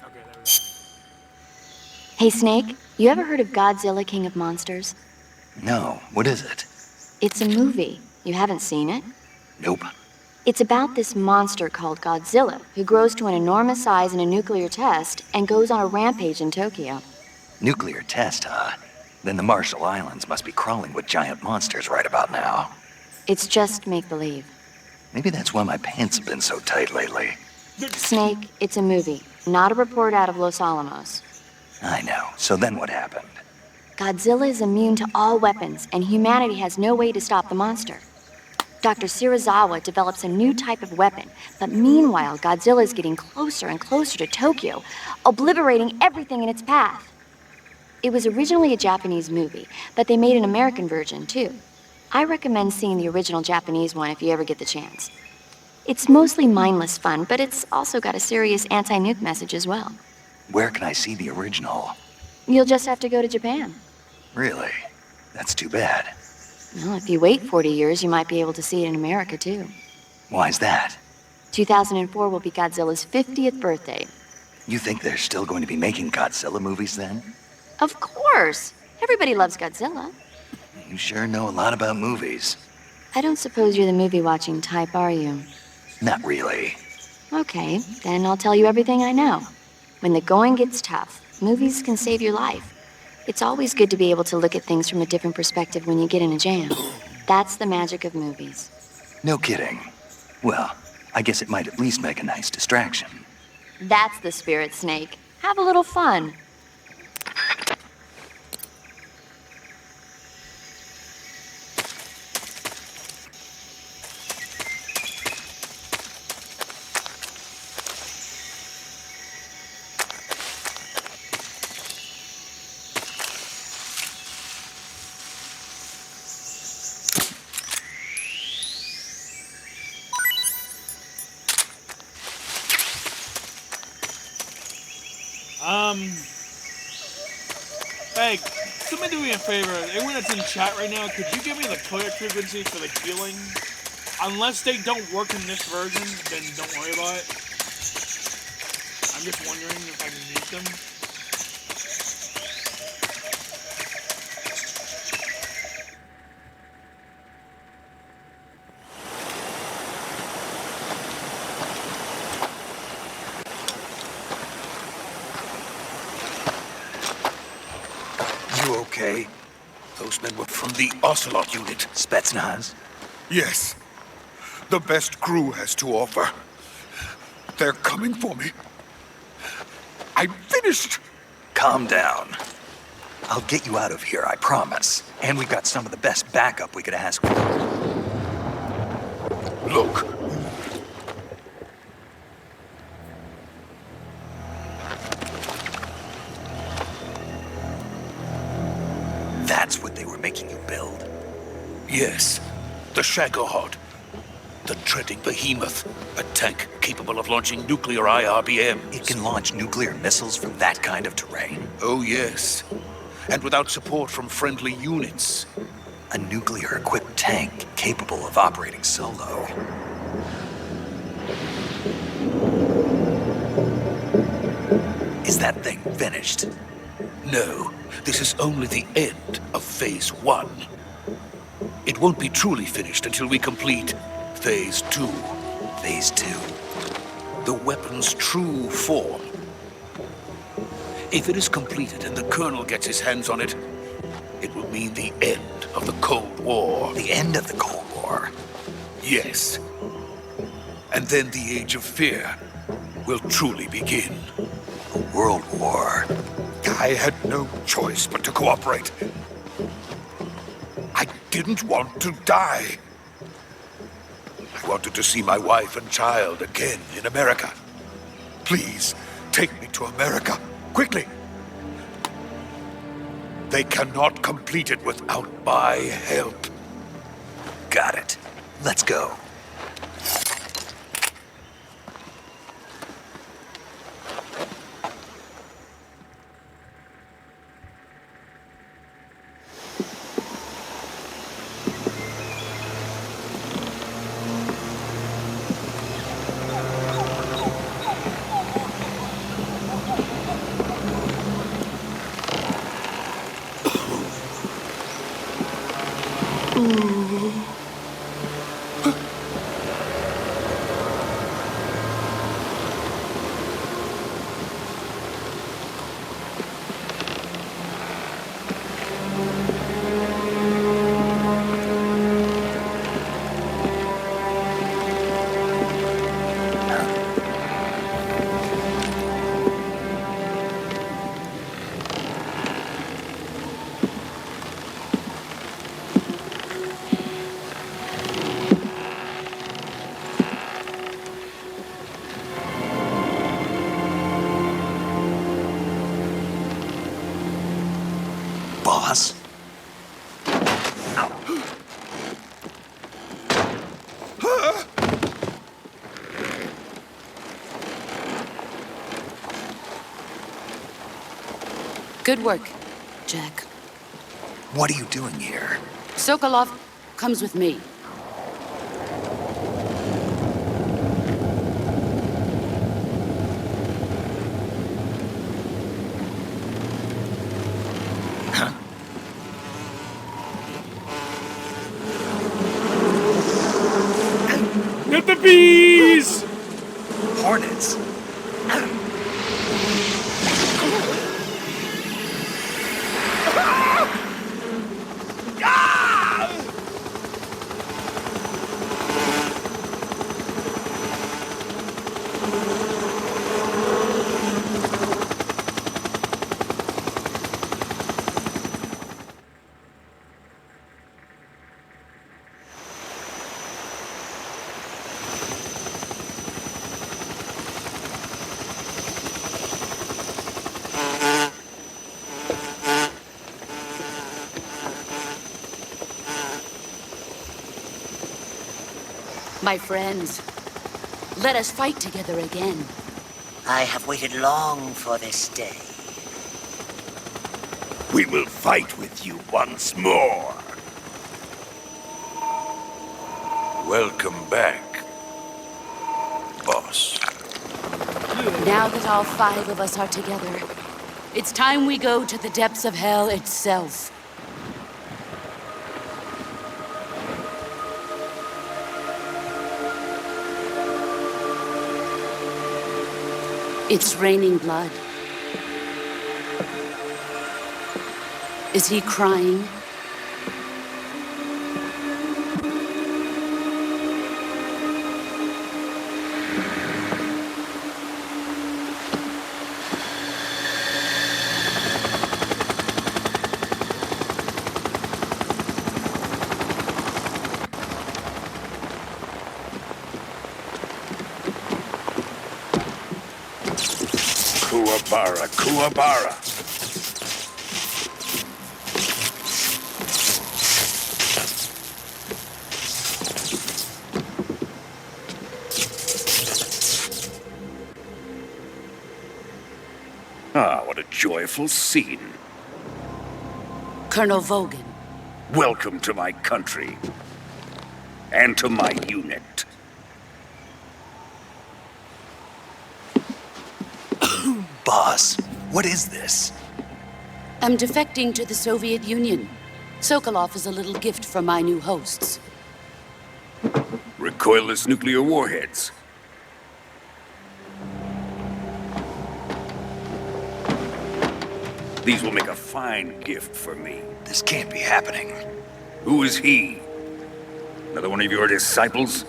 Okay, there we go. Hey, Snake, you ever heard of Godzilla, King of Monsters? No, what is it? It's a movie. You haven't seen it? Nope. It's about this monster called Godzilla, who grows to an enormous size in a nuclear test and goes on a rampage in Tokyo. Nuclear test, huh? Then the Marshall Islands must be crawling with giant monsters right about now. It's just make-believe. Maybe that's why my pants have been so tight lately. Snake, it's a movie, not a report out of Los Alamos. I know. So then what happened? Godzilla is immune to all weapons, and humanity has no way to stop the monster. Dr. Shirazawa develops a new type of weapon, but meanwhile, Godzilla is getting closer and closer to Tokyo, obliterating everything in its path. It was originally a Japanese movie, but they made an American version, too. I recommend seeing the original Japanese one if you ever get the chance. It's mostly mindless fun, but it's also got a serious anti-nuke message as well. Where can I see the original? You'll just have to go to Japan. Really? That's too bad. Well, if you wait 40 years, you might be able to see it in America, too. Why's that? 2004 will be Godzilla's 50th birthday. You think they're still going to be making Godzilla movies then? Of course! Everybody loves Godzilla. You sure know a lot about movies. I don't suppose you're the movie-watching type, are you? Not really. Okay, then I'll tell you everything I know. When the going gets tough, movies can save your life. It's always good to be able to look at things from a different perspective when you get in a jam. That's the magic of movies. No kidding. Well, I guess it might at least make a nice distraction. That's the spirit, Snake. Have a little fun. Hey, somebody do me a favor. Everyone that's in chat right now, could you give me the codec frequency for the healing? Unless they don't work in this version, then don't worry about it. I'm just wondering if I can meet them. You okay? Those men were from the Ocelot unit. Spetsnaz? Yes. The best crew has to offer. They're coming for me. I'm finished. Calm down. I'll get you out of here, I promise. And we've got some of the best backup we could ask for. Look. That's what they were making you build. Yes. The Shagohod. The treading behemoth. A tank capable of launching nuclear IRBMs. It can launch nuclear missiles from that kind of terrain. Oh, yes. And without support from friendly units. A nuclear-equipped tank capable of operating solo. Is that thing finished? No, this is only the end of Phase 1. It won't be truly finished until we complete Phase 2. Phase 2. The weapon's true form. If it is completed and the Colonel gets his hands on it, it will mean the end of the Cold War. The end of the Cold War? Yes. And then the Age of Fear will truly begin. A world war. I had no choice but to cooperate. I didn't want to die. I wanted to see my wife and child again in America. Please, take me to America, quickly. They cannot complete it without my help. Got it. Let's go. Boss? Good work, Jack. What are you doing here? Sokolov comes with me. Get the bees! Hornets? My friends, let us fight together again. I have waited long for this day. We will fight with you once more. Welcome back, boss. Now that all 5 of us are together, it's time we go to the depths of hell itself. It's raining blood. Is he crying? Kuwabara, Kuwabara. Ah, what a joyful scene. Colonel Vogan. Welcome to my country. And to my unit. Boss, what is this? I'm defecting to the Soviet Union. Sokolov is a little gift from my new hosts. Recoilless nuclear warheads. These will make a fine gift for me. This can't be happening. Who is he? Another one of your disciples?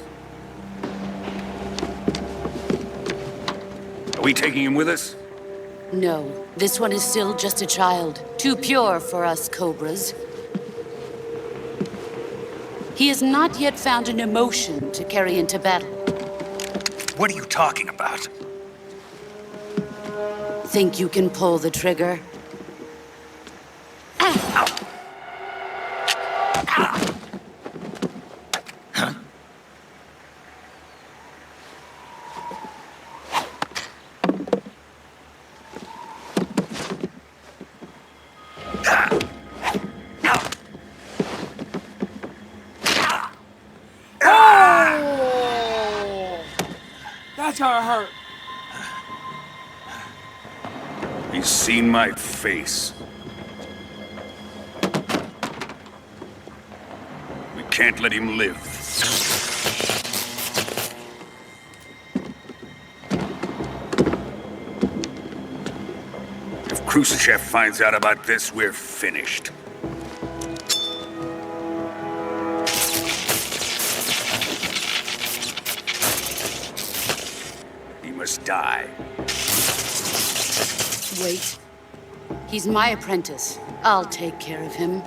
Are we taking him with us? No, this one is still just a child. Too pure for us Cobras. He has not yet found an emotion to carry into battle. What are you talking about? Think you can pull the trigger? That's how it hurt. He's seen my face. We can't let him live. If Khrushchev finds out about this, we're finished. He must die. Wait. He's my apprentice. I'll take care of him.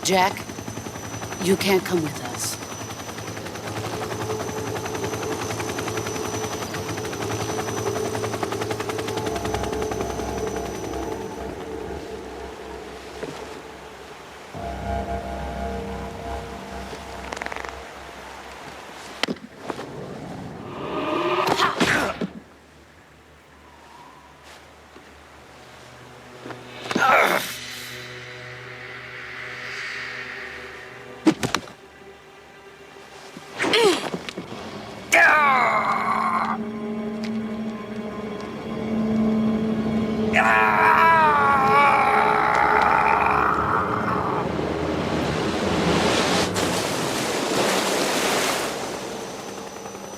Jack, you can't come with us.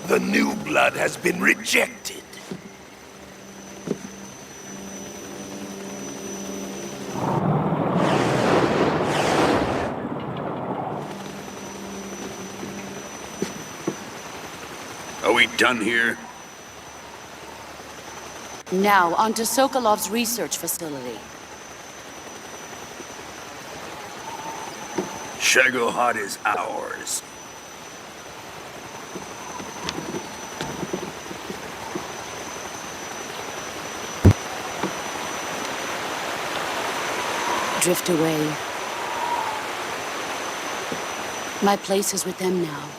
The new blood has been rejected. Are we done here? Now, onto Sokolov's research facility. Shagohod is ours. Drift away. My place is with them now.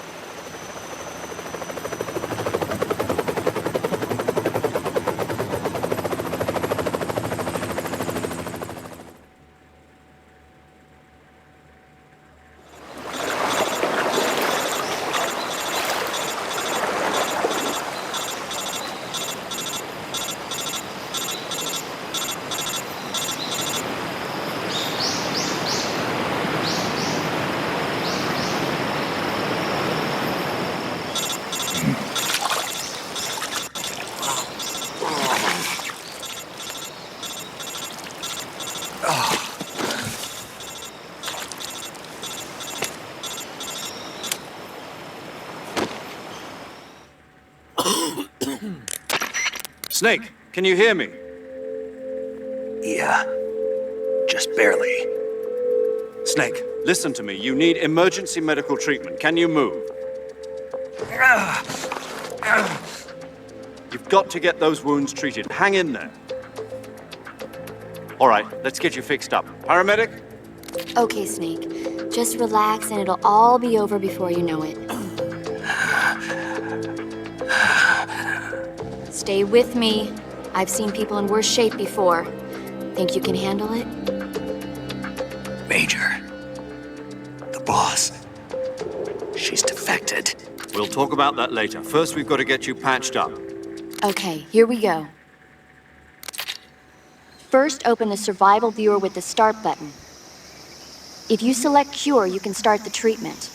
Snake, can you hear me? Yeah. Just barely. Snake, listen to me. You need emergency medical treatment. Can you move? You've got to get those wounds treated. Hang in there. All right, let's get you fixed up. Paramedic? Okay, Snake. Just relax and it'll all be over before you know it. Stay with me. I've seen people in worse shape before. Think you can handle it? Major. The boss. She's defected. We'll talk about that later. First, we've got to get you patched up. Okay, here we go. First, open the survival viewer with the start button. If you select cure, you can start the treatment.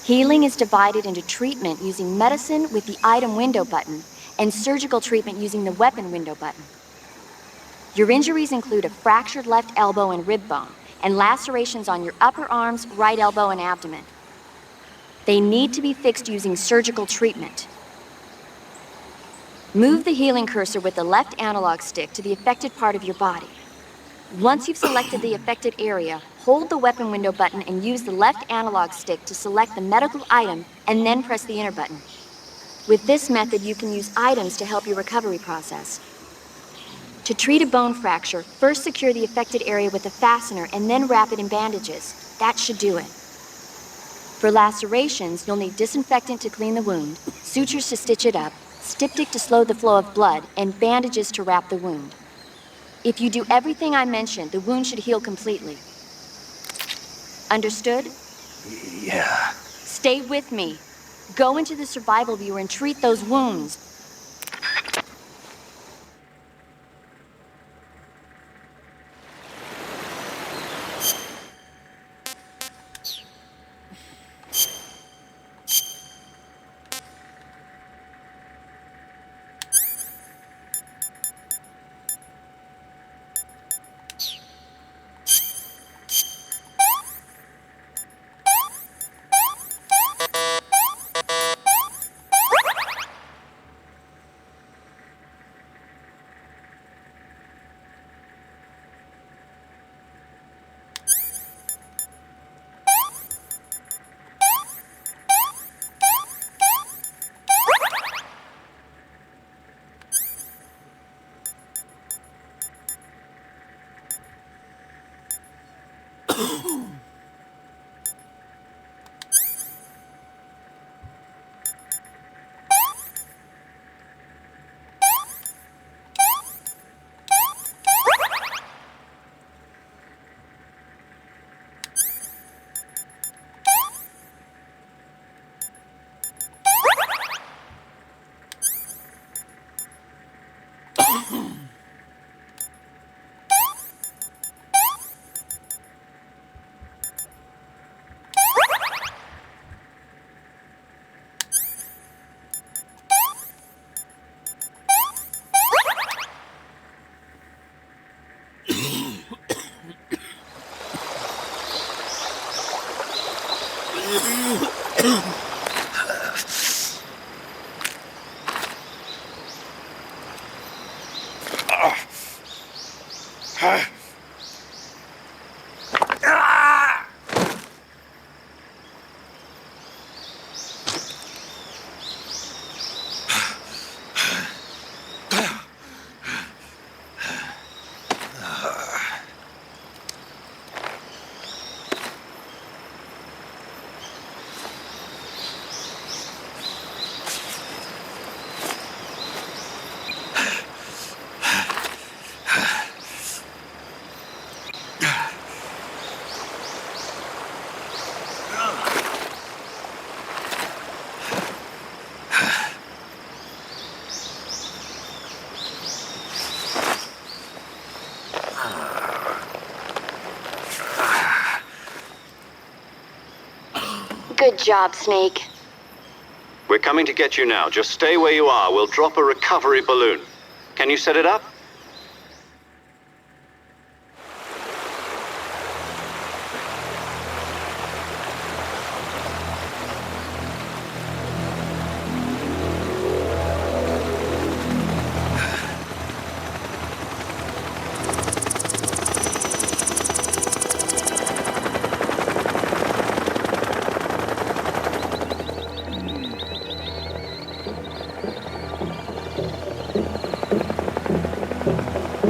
Healing is divided into treatment using medicine with the item window button and surgical treatment using the weapon window button. Your injuries include a fractured left elbow and rib bone and lacerations on your upper arms, right elbow, and abdomen. They need to be fixed using surgical treatment. Move the healing cursor with the left analog stick to the affected part of your body. Once you've selected the affected area, hold the weapon window button and use the left analog stick to select the medical item and then press the enter button. With this method, you can use items to help your recovery process. To treat a bone fracture, first secure the affected area with a fastener and then wrap it in bandages. That should do it. For lacerations, you'll need disinfectant to clean the wound, sutures to stitch it up, styptic to slow the flow of blood, and bandages to wrap the wound. If you do everything I mentioned, the wound should heal completely. Understood? Yeah. Stay with me. Go into the survival viewer and treat those wounds. Good job, Snake. We're coming to get you now. Just stay where you are. We'll drop a recovery balloon. Can you set it up?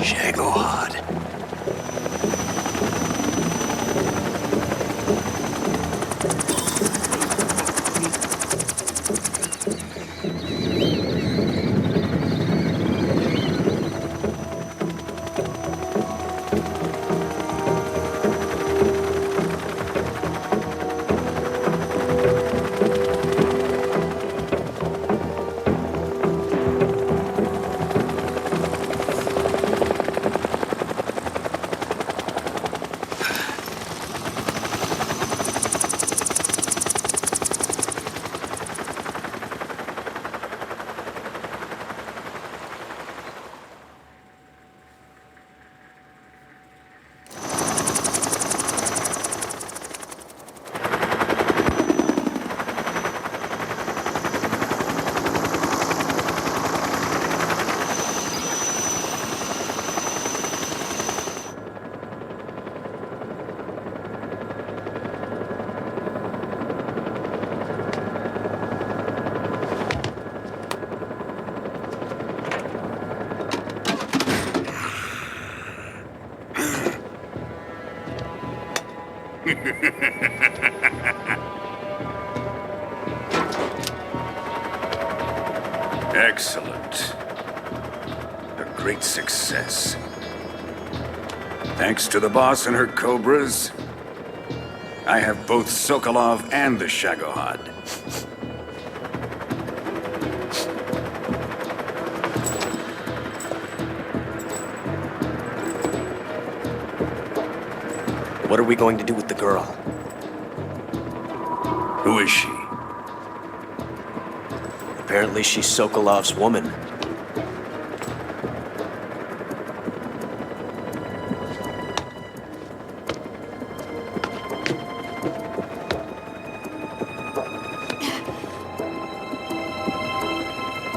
Shagohod. Excellent. A great success. Thanks to the boss and her cobras, I have both Sokolov and the Shagohod. What are we going to do with the girl? Who is she? Apparently she's Sokolov's woman.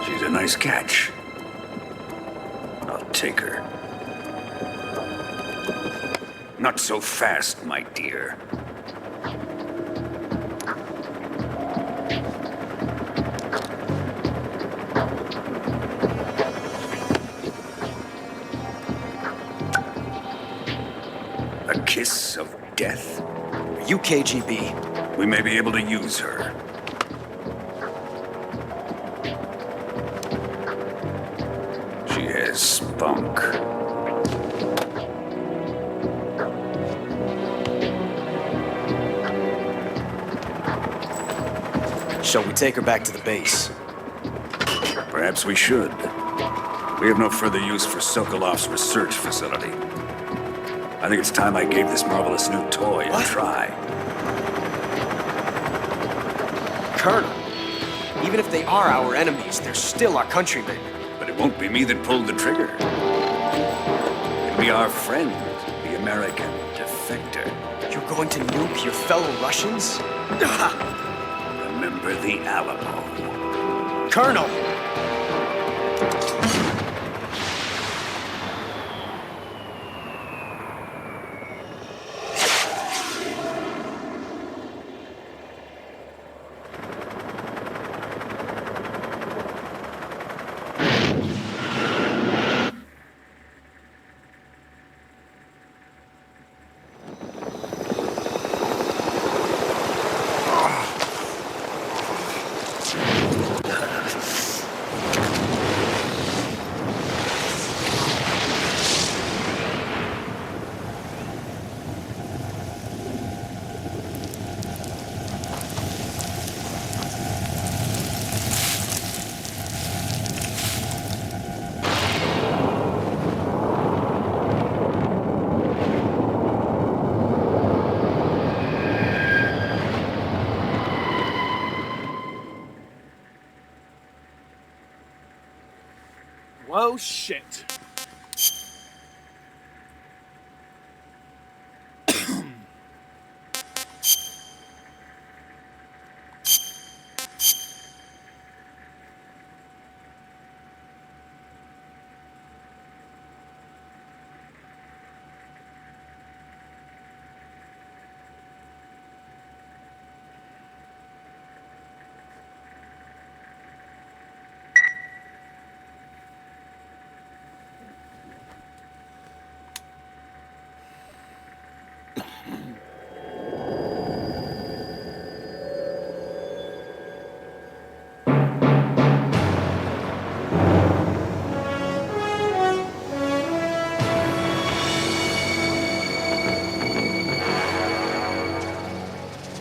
She's a nice catch. I'll take her. Not so fast, my dear. A kiss of death? Are you KGB? We may be able to use her. She has spunk. Shall we take her back to the base? Perhaps we should. We have no further use for Sokolov's research facility. I think it's time I gave this marvelous new toy a try. Colonel, even if they are our enemies, they're still our countrymen. But it won't be me that pulled the trigger. It'll be our friend, the American defector. You're going to nuke your fellow Russians? Remember the Alamo. Colonel! Well, shit.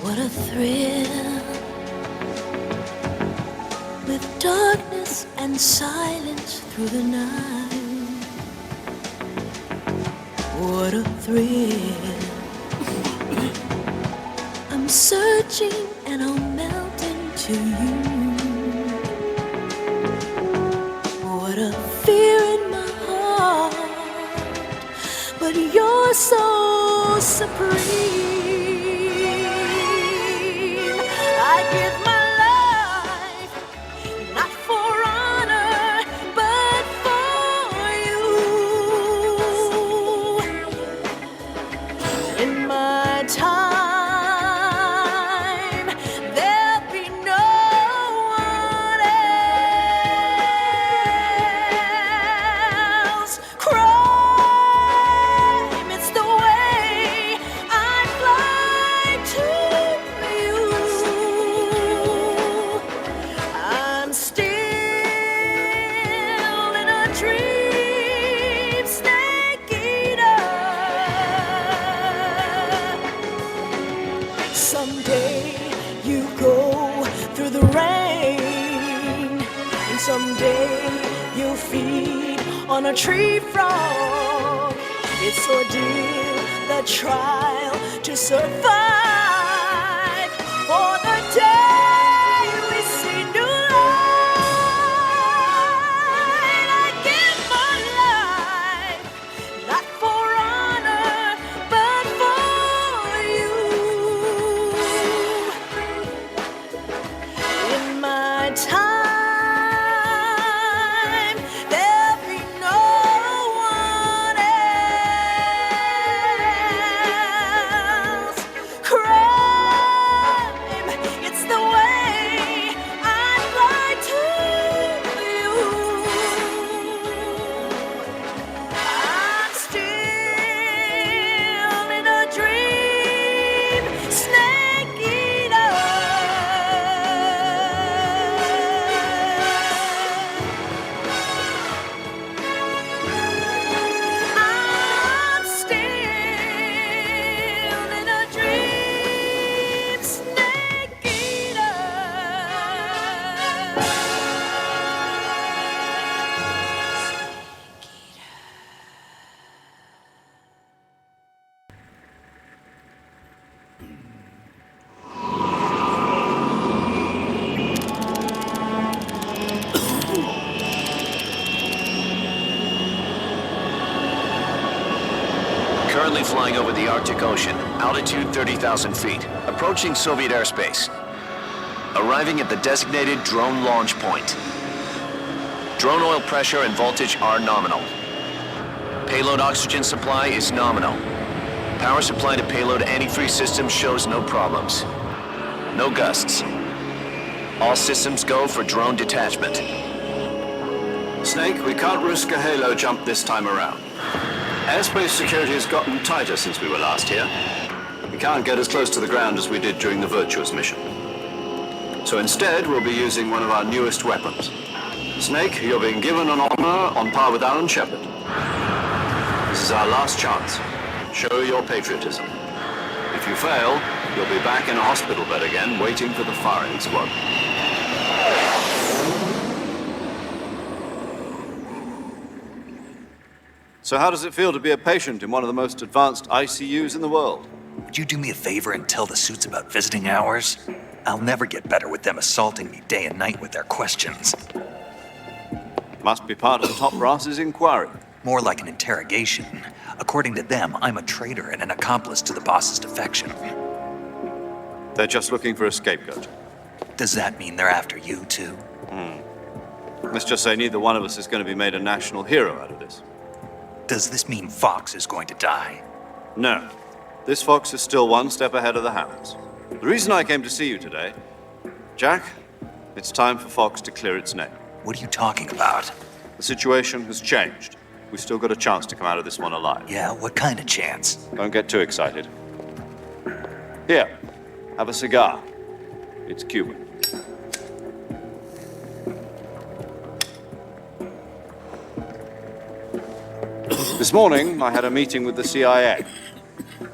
What a thrill, with darkness and silence through the night. What a thrill. I'm searching and I'll melt into you. What a fear in my heart, but you're so supreme. I give my life, not for honor, but for you. In my time, there'll be no one else. Crime, it's the way I fly to you. I'm still in a dream, snake eater. Someday you go through the rain, and someday you'll feed on a tree frog. It's ordeal, the trial to survive for the day we see new light. I give my life, not for honor, but for you. In my time, there'll be no one else. Crime, it's the way I fly to you. I'm still in a dream, snake eater. I'm still in a dream, snake eater. Currently flying over the Arctic Ocean, altitude 30,000 feet, approaching Soviet airspace. Arriving at the designated drone launch point. Drone oil pressure and voltage are nominal. Payload oxygen supply is nominal. Power supply to payload antifreeze system shows no problems. No gusts. All systems go for drone detachment. Snake, we can't risk a halo jump this time around. Airspace security has gotten tighter since we were last here. We can't get as close to the ground as we did during the Virtuous mission. So instead, we'll be using one of our newest weapons. Snake, you're being given an honor on par with Alan Shepard. This is our last chance. Show your patriotism. If you fail, you'll be back in a hospital bed again, waiting for the firing squad. So how does it feel to be a patient in one of the most advanced ICUs in the world? Would you do me a favor and tell the suits about visiting hours? I'll never get better with them assaulting me day and night with their questions. Must be part of the top brass's inquiry. More like an interrogation. According to them, I'm a traitor and an accomplice to the boss's defection. They're just looking for a scapegoat. Does that mean they're after you, too? Let's just say neither one of us is going to be made a national hero out of this. Does this mean Fox is going to die? No. This Fox is still one step ahead of the Hounds. The reason I came to see you today, Jack, it's time for Fox to clear its name. What are you talking about? The situation has changed. We've still got a chance to come out of this one alive. Yeah, what kind of chance? Don't get too excited. Here, have a cigar. It's Cuban. This morning, I had a meeting with the CIA.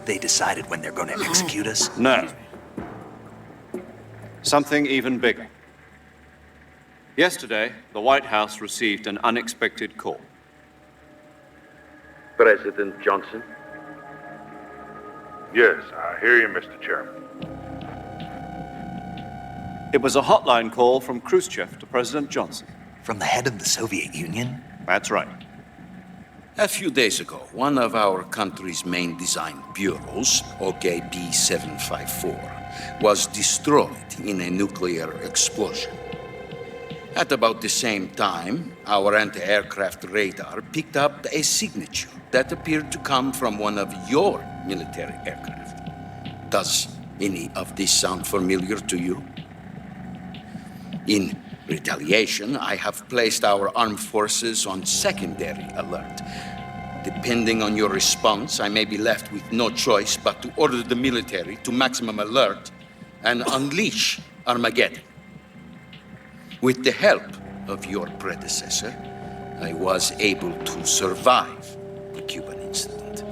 They decided when they're going to execute us? No. Something even bigger. Yesterday, the White House received an unexpected call. President Johnson? Yes, I hear you, Mr. Chairman. It was a hotline call from Khrushchev to President Johnson. From the head of the Soviet Union? That's right. A few days ago, one of our country's main design bureaus, OKB 754, was destroyed in a nuclear explosion. At about the same time, our anti-aircraft radar picked up a signature that appeared to come from one of your military aircraft. Does any of this sound familiar to you? In retaliation, I have placed our armed forces on secondary alert. Depending on your response, I may be left with no choice but to order the military to maximum alert and unleash Armageddon. With the help of your predecessor, I was able to survive the Cuban incident.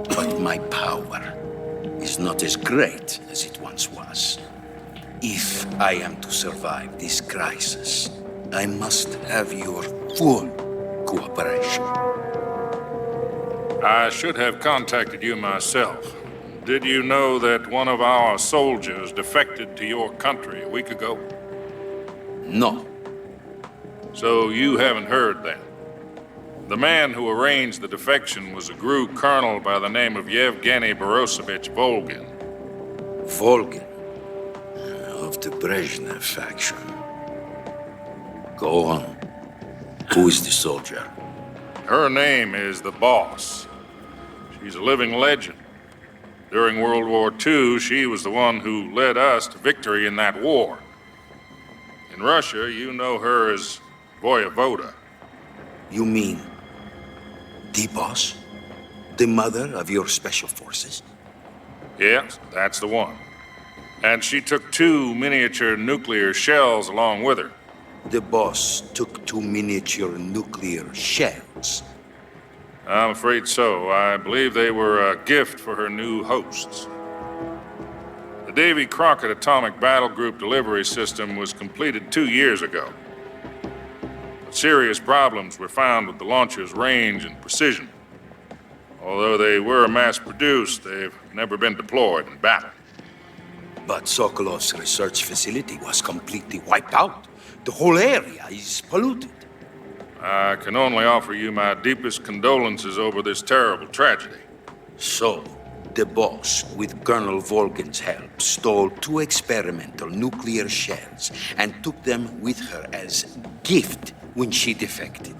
But my power is not as great as it once was. If I am to survive this crisis, I must have your full cooperation. I should have contacted you myself. Did you know that one of our soldiers defected to your country a week ago? No. So you haven't heard that. The man who arranged the defection was a GRU colonel by the name of Yevgeny Borosovich Volgin. Volgin? Of the Brezhnev faction. Go on. Who is the soldier? Her name is the Boss. She's a living legend. During World War II, she was the one who led us to victory in that war. In Russia, you know her as Voyevoda. You mean the Boss? The mother of your special forces? Yes, that's the one. And she took 2 miniature nuclear shells along with her. The Boss took 2 miniature nuclear shells? I'm afraid so. I believe they were a gift for her new hosts. The Davy Crockett Atomic Battle Group delivery system was completed 2 years ago. But serious problems were found with the launcher's range and precision. Although they were mass-produced, they've never been deployed in battle. But Sokolov's research facility was completely wiped out. The whole area is polluted. I can only offer you my deepest condolences over this terrible tragedy. So, the Boss, with Colonel Volgin's help, stole 2 experimental nuclear shells and took them with her as gift when she defected.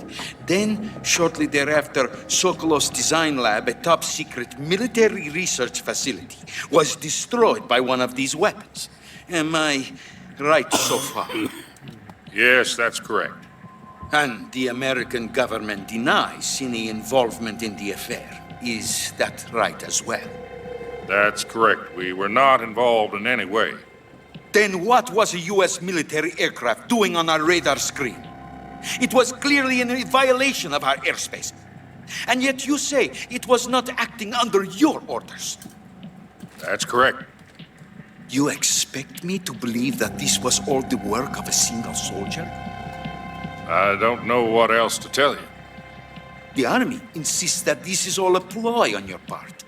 Then, shortly thereafter, Sokolov's design lab, a top-secret military research facility, was destroyed by one of these weapons. Am I right so far? Yes, that's correct. And the American government denies any involvement in the affair. Is that right as well? That's correct. We were not involved in any way. Then what was a U.S. military aircraft doing on our radar screen? It was clearly in a violation of our airspace. And yet you say it was not acting under your orders. That's correct. You expect me to believe that this was all the work of a single soldier? I don't know what else to tell you. The Army insists that this is all a ploy on your part.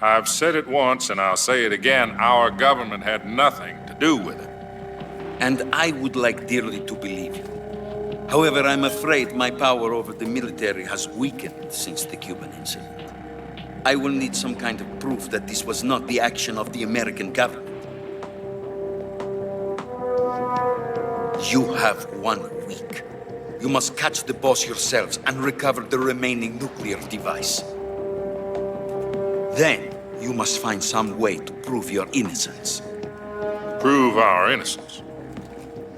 I've said it once, and I'll say it again. Our government had nothing to do with it. And I would like dearly to believe you. However, I'm afraid my power over the military has weakened since the Cuban incident. I will need some kind of proof that this was not the action of the American government. You have 1 week. You must catch the Boss yourselves and recover the remaining nuclear device. Then, you must find some way to prove your innocence. Prove our innocence?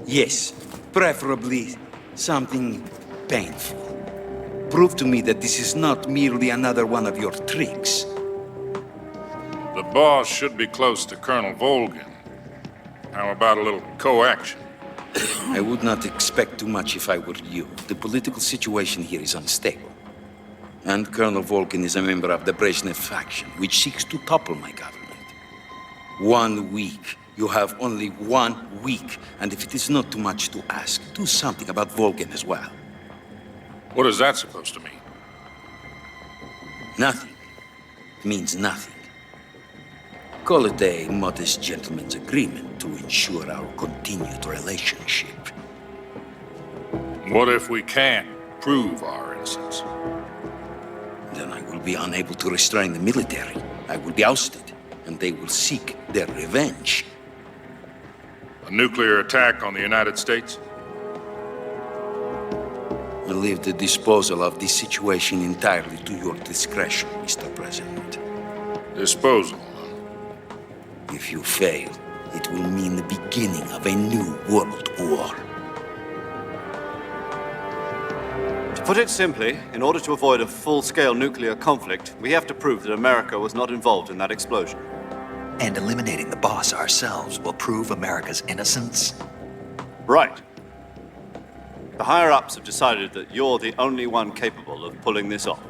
Yes, preferably something painful. Prove to me that this is not merely another one of your tricks. The boss should be close to Colonel Volgin. How about a little co-action? I would not expect too much if I were you. The political situation here is unstable. And Colonel Volgin is a member of the Brezhnev faction, which seeks to topple my government. 1 week. You have only 1 week. And if it is not too much to ask, do something about Volgin as well. What is that supposed to mean? Nothing. It means nothing. Call it a modest gentleman's agreement to ensure our continued relationship. What if we can't prove our innocence? Then I will be unable to restrain the military. I will be ousted, and they will seek their revenge. A nuclear attack on the United States? I leave the disposal of this situation entirely to your discretion, Mr. President. Disposal? If you fail, it will mean the beginning of a new world war. To put it simply, in order to avoid a full-scale nuclear conflict, we have to prove that America was not involved in that explosion. And eliminating the boss ourselves will prove America's innocence? Right. The higher-ups have decided that you're the only one capable of pulling this off.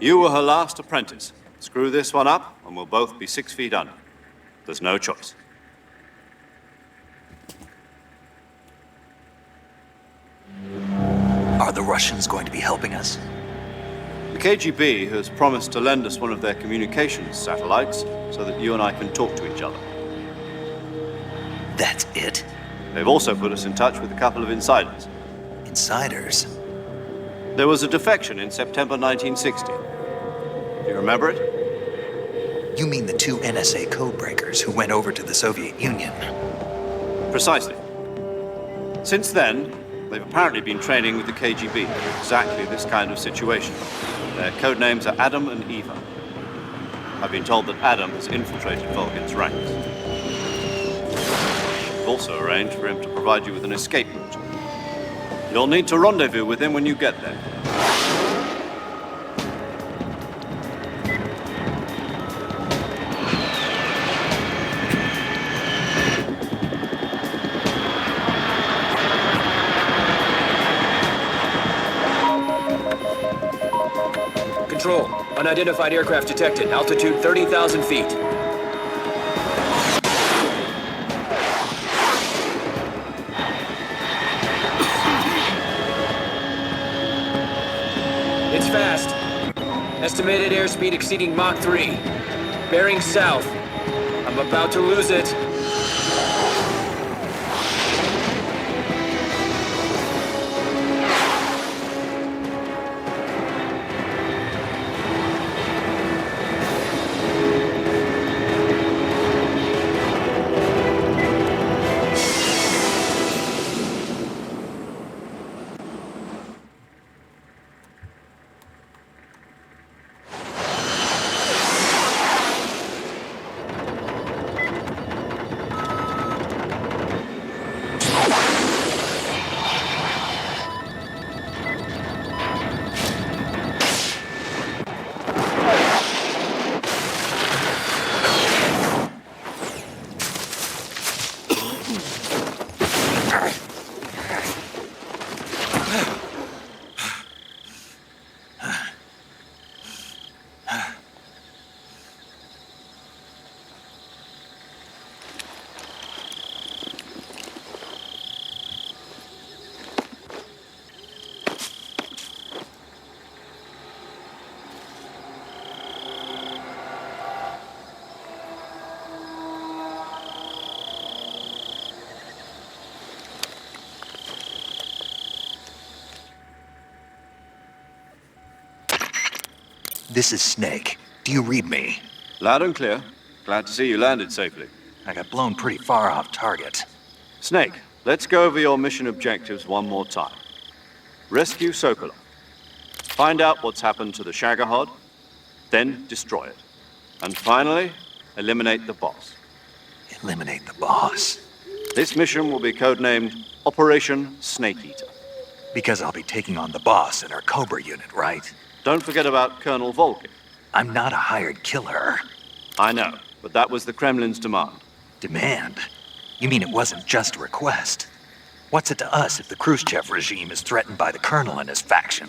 You were her last apprentice. Screw this one up, and we'll both be 6 feet under. There's no choice. Are the Russians going to be helping us? The KGB has promised to lend us one of their communications satellites so that you and I can talk to each other. That's it? They've also put us in touch with a couple of insiders. Insiders? There was a defection in September 1960. Do you remember it? You mean the 2 NSA codebreakers who went over to the Soviet Union? Precisely. Since then, they've apparently been training with the KGB for exactly this kind of situation. Their code names are Adam and Eva. I've been told that Adam has infiltrated Volgin's ranks. I've also arranged for him to provide you with an escape route. You'll need to rendezvous with him when you get there. Control. Unidentified aircraft detected. Altitude 30,000 feet. It's fast. Estimated airspeed exceeding Mach 3. Bearing south. I'm about to lose it. This is Snake. Do you read me? Loud and clear. Glad to see you landed safely. I got blown pretty far off target. Snake, let's go over your mission objectives one more time. Rescue Sokolov. Find out what's happened to the Shagohod, then destroy it. And finally, eliminate the boss. Eliminate the boss? This mission will be codenamed Operation Snake Eater. Because I'll be taking on the boss in our Cobra unit, right? Don't forget about Colonel Volgin. I'm not a hired killer. I know, but that was the Kremlin's demand. Demand? You mean it wasn't just a request? What's it to us if the Khrushchev regime is threatened by the Colonel and his faction?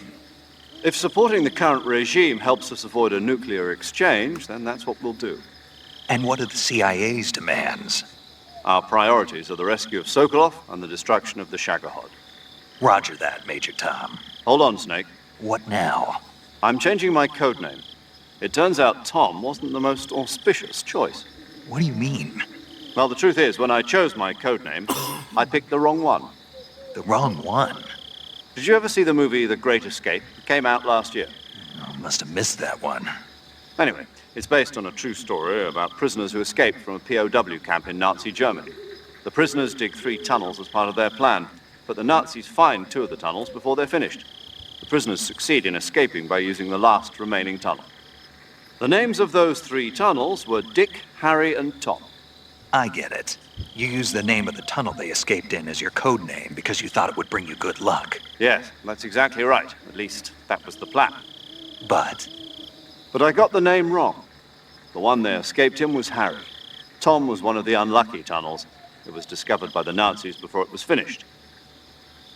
If supporting the current regime helps us avoid a nuclear exchange, then that's what we'll do. And what are the CIA's demands? Our priorities are the rescue of Sokolov and the destruction of the Shagohod. Roger that, Major Tom. Hold on, Snake. What now? I'm changing my codename. It turns out Tom wasn't the most auspicious choice. What do you mean? Well, the truth is, when I chose my codename, I picked the wrong one. The wrong one? Did you ever see the movie The Great Escape? It came out last year. I must have missed that one. Anyway, it's based on a true story about prisoners who escaped from a POW camp in Nazi Germany. The prisoners dig 3 tunnels as part of their plan, but the Nazis find 2 of the tunnels before they're finished. The prisoners succeed in escaping by using the last remaining tunnel. The names of those 3 tunnels were Dick, Harry, and Tom. I get it. You used the name of the tunnel they escaped in as your code name because you thought it would bring you good luck. Yes, that's exactly right. At least, that was the plan. But I got the name wrong. The one they escaped in was Harry. Tom was one of the unlucky tunnels. It was discovered by the Nazis before it was finished.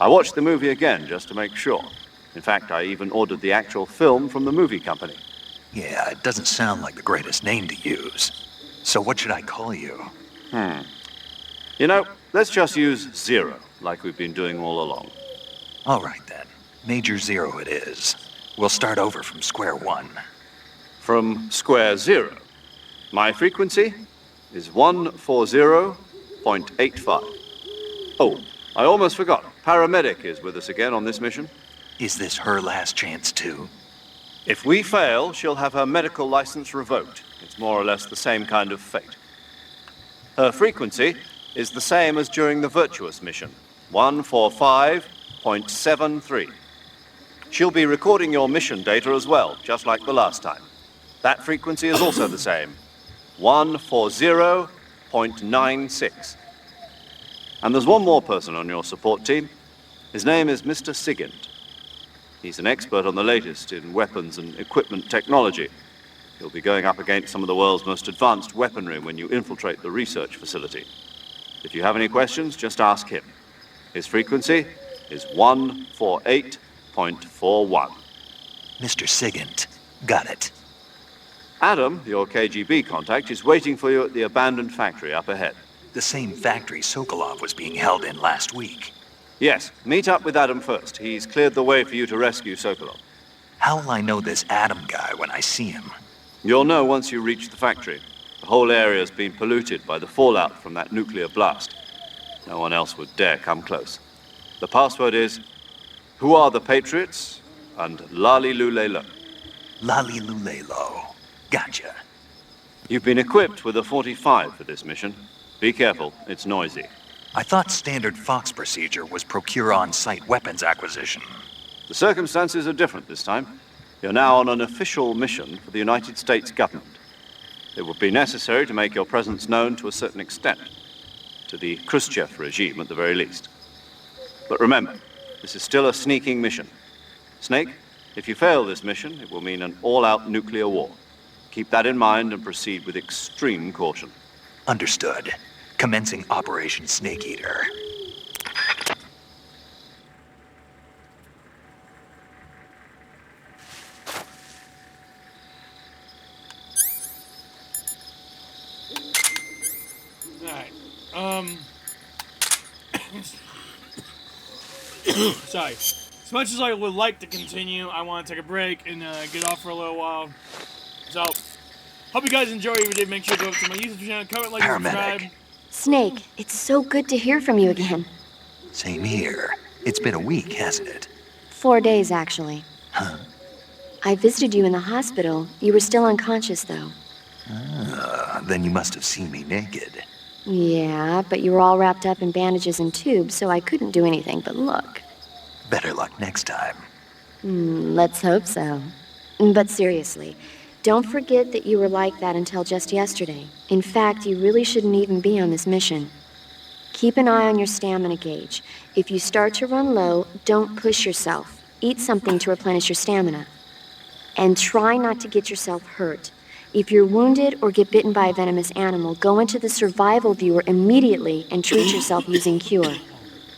I watched the movie again just to make sure. In fact, I even ordered the actual film from the movie company. Yeah, it doesn't sound like the greatest name to use. So what should I call you? You know, let's just use Zero, like we've been doing all along. All right, then. Major Zero it is. We'll start over from square one. From square zero. My frequency is 140.85. Oh, I almost forgot. Paramedic is with us again on this mission. Is this her last chance, too? If we fail, she'll have her medical license revoked. It's more or less the same kind of fate. Her frequency is the same as during the Virtuous mission, 145.73. She'll be recording your mission data as well, just like the last time. That frequency is also the same, 140.96. And there's one more person on your support team. His name is Mr. Sigint. He's an expert on the latest in weapons and equipment technology. He'll be going up against some of the world's most advanced weaponry when you infiltrate the research facility. If you have any questions, just ask him. His frequency is 148.41. Mr. Sigint. Got it. Adam, your KGB contact, is waiting for you at the abandoned factory up ahead. The same factory Sokolov was being held in last week. Yes, meet up with Adam first. He's cleared the way for you to rescue Sokolov. How will I know this Adam guy when I see him? You'll know once you reach the factory. The whole area's been polluted by the fallout from that nuclear blast. No one else would dare come close. The password is, "Who are the Patriots?" and "Lali Lulelo." Lali Lulelo. Gotcha. You've been equipped with a 45 for this mission. Be careful, it's noisy. I thought standard Fox procedure was procure on-site weapons acquisition. The circumstances are different this time. You're now on an official mission for the United States government. It would be necessary to make your presence known to a certain extent. To the Khrushchev regime, at the very least. But remember, this is still a sneaking mission. Snake, if you fail this mission, it will mean an all-out nuclear war. Keep that in mind and proceed with extreme caution. Understood. Commencing Operation Snake Eater. Sorry. As much as I would like to continue, I want to take a break and get off for a little while. So, hope you guys enjoy. If you did, make sure to go up to my YouTube channel, comment, like, and subscribe. Snake, it's so good to hear from you again. Same here. It's been a week, hasn't it? 4 days, actually. Huh? I visited you in the hospital. You were still unconscious, though. Then you must have seen me naked. Yeah, but you were all wrapped up in bandages and tubes, so I couldn't do anything but look. Better luck next time. Let's hope so. But seriously, don't forget that you were like that until just yesterday. In fact, you really shouldn't even be on this mission. Keep an eye on your stamina gauge. If you start to run low, don't push yourself. Eat something to replenish your stamina. And try not to get yourself hurt. If you're wounded or get bitten by a venomous animal, go into the survival viewer immediately and treat yourself using Cure.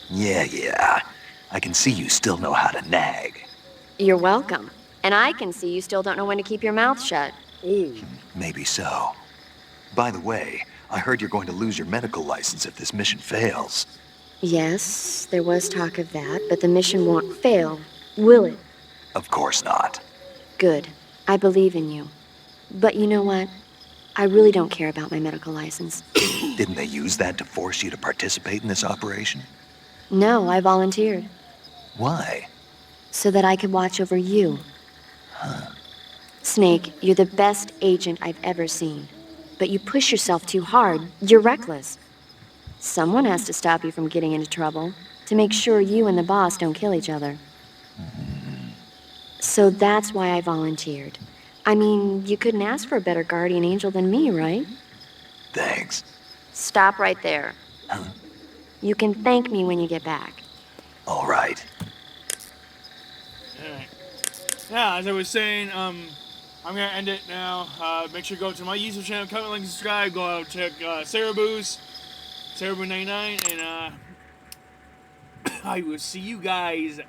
Yeah. I can see you still know how to nag. You're welcome. And I can see you still don't know when to keep your mouth shut. Maybe so. By the way, I heard you're going to lose your medical license if this mission fails. Yes, there was talk of that, but the mission won't fail, will it? Of course not. Good. I believe in you. But you know what? I really don't care about my medical license. Didn't they use that to force you to participate in this operation? No, I volunteered. Why? So that I could watch over you. Snake, you're the best agent I've ever seen. But you push yourself too hard. You're reckless. Someone has to stop you from getting into trouble, to make sure you and the boss don't kill each other. So that's why I volunteered. I mean, you couldn't ask for a better guardian angel than me, right? Thanks. Stop right there. You can thank me when you get back. All right. Alright. Yeah, as I was saying, I'm gonna end it now. Make sure to go to my YouTube channel, comment, like, and subscribe. Go out, check Cereboo's, Cereboo99, and I will see you guys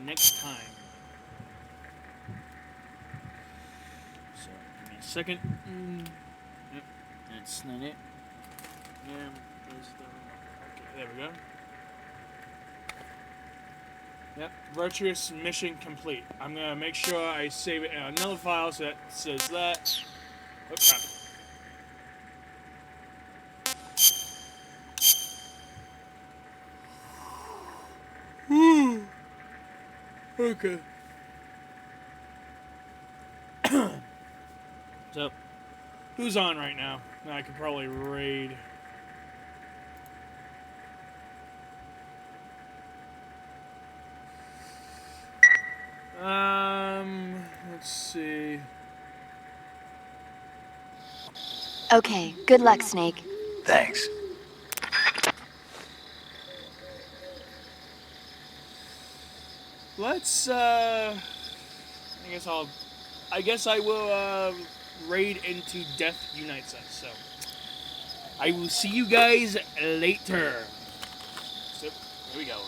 next time. So, give me a second. Yep, that's not it. Yeah, there's the. Okay, there we go. Yep, virtuous mission complete. I'm gonna make sure I save it in another file so that says that. Oh crap. Okay. So, who's on right now? I could probably raid. Let's see. Okay, good luck, Snake. Thanks. Let's, I guess I will, raid into Death Unites us, so. I will see you guys later. So, here we go.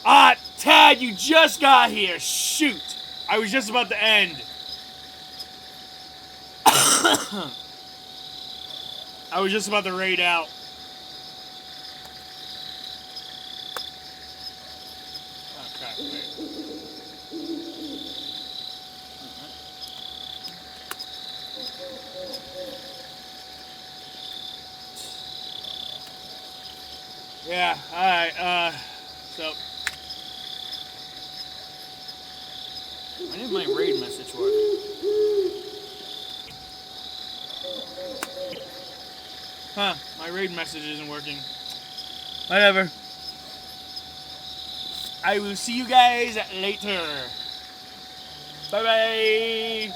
Ah, Tad, you just got here. Shoot. I was just about to end. I was just about to raid out. Oh, crap. Wait. Yeah, alright, so. Why didn't my raid message work? Huh, my raid message isn't working. Whatever. I will see you guys later. Bye-bye.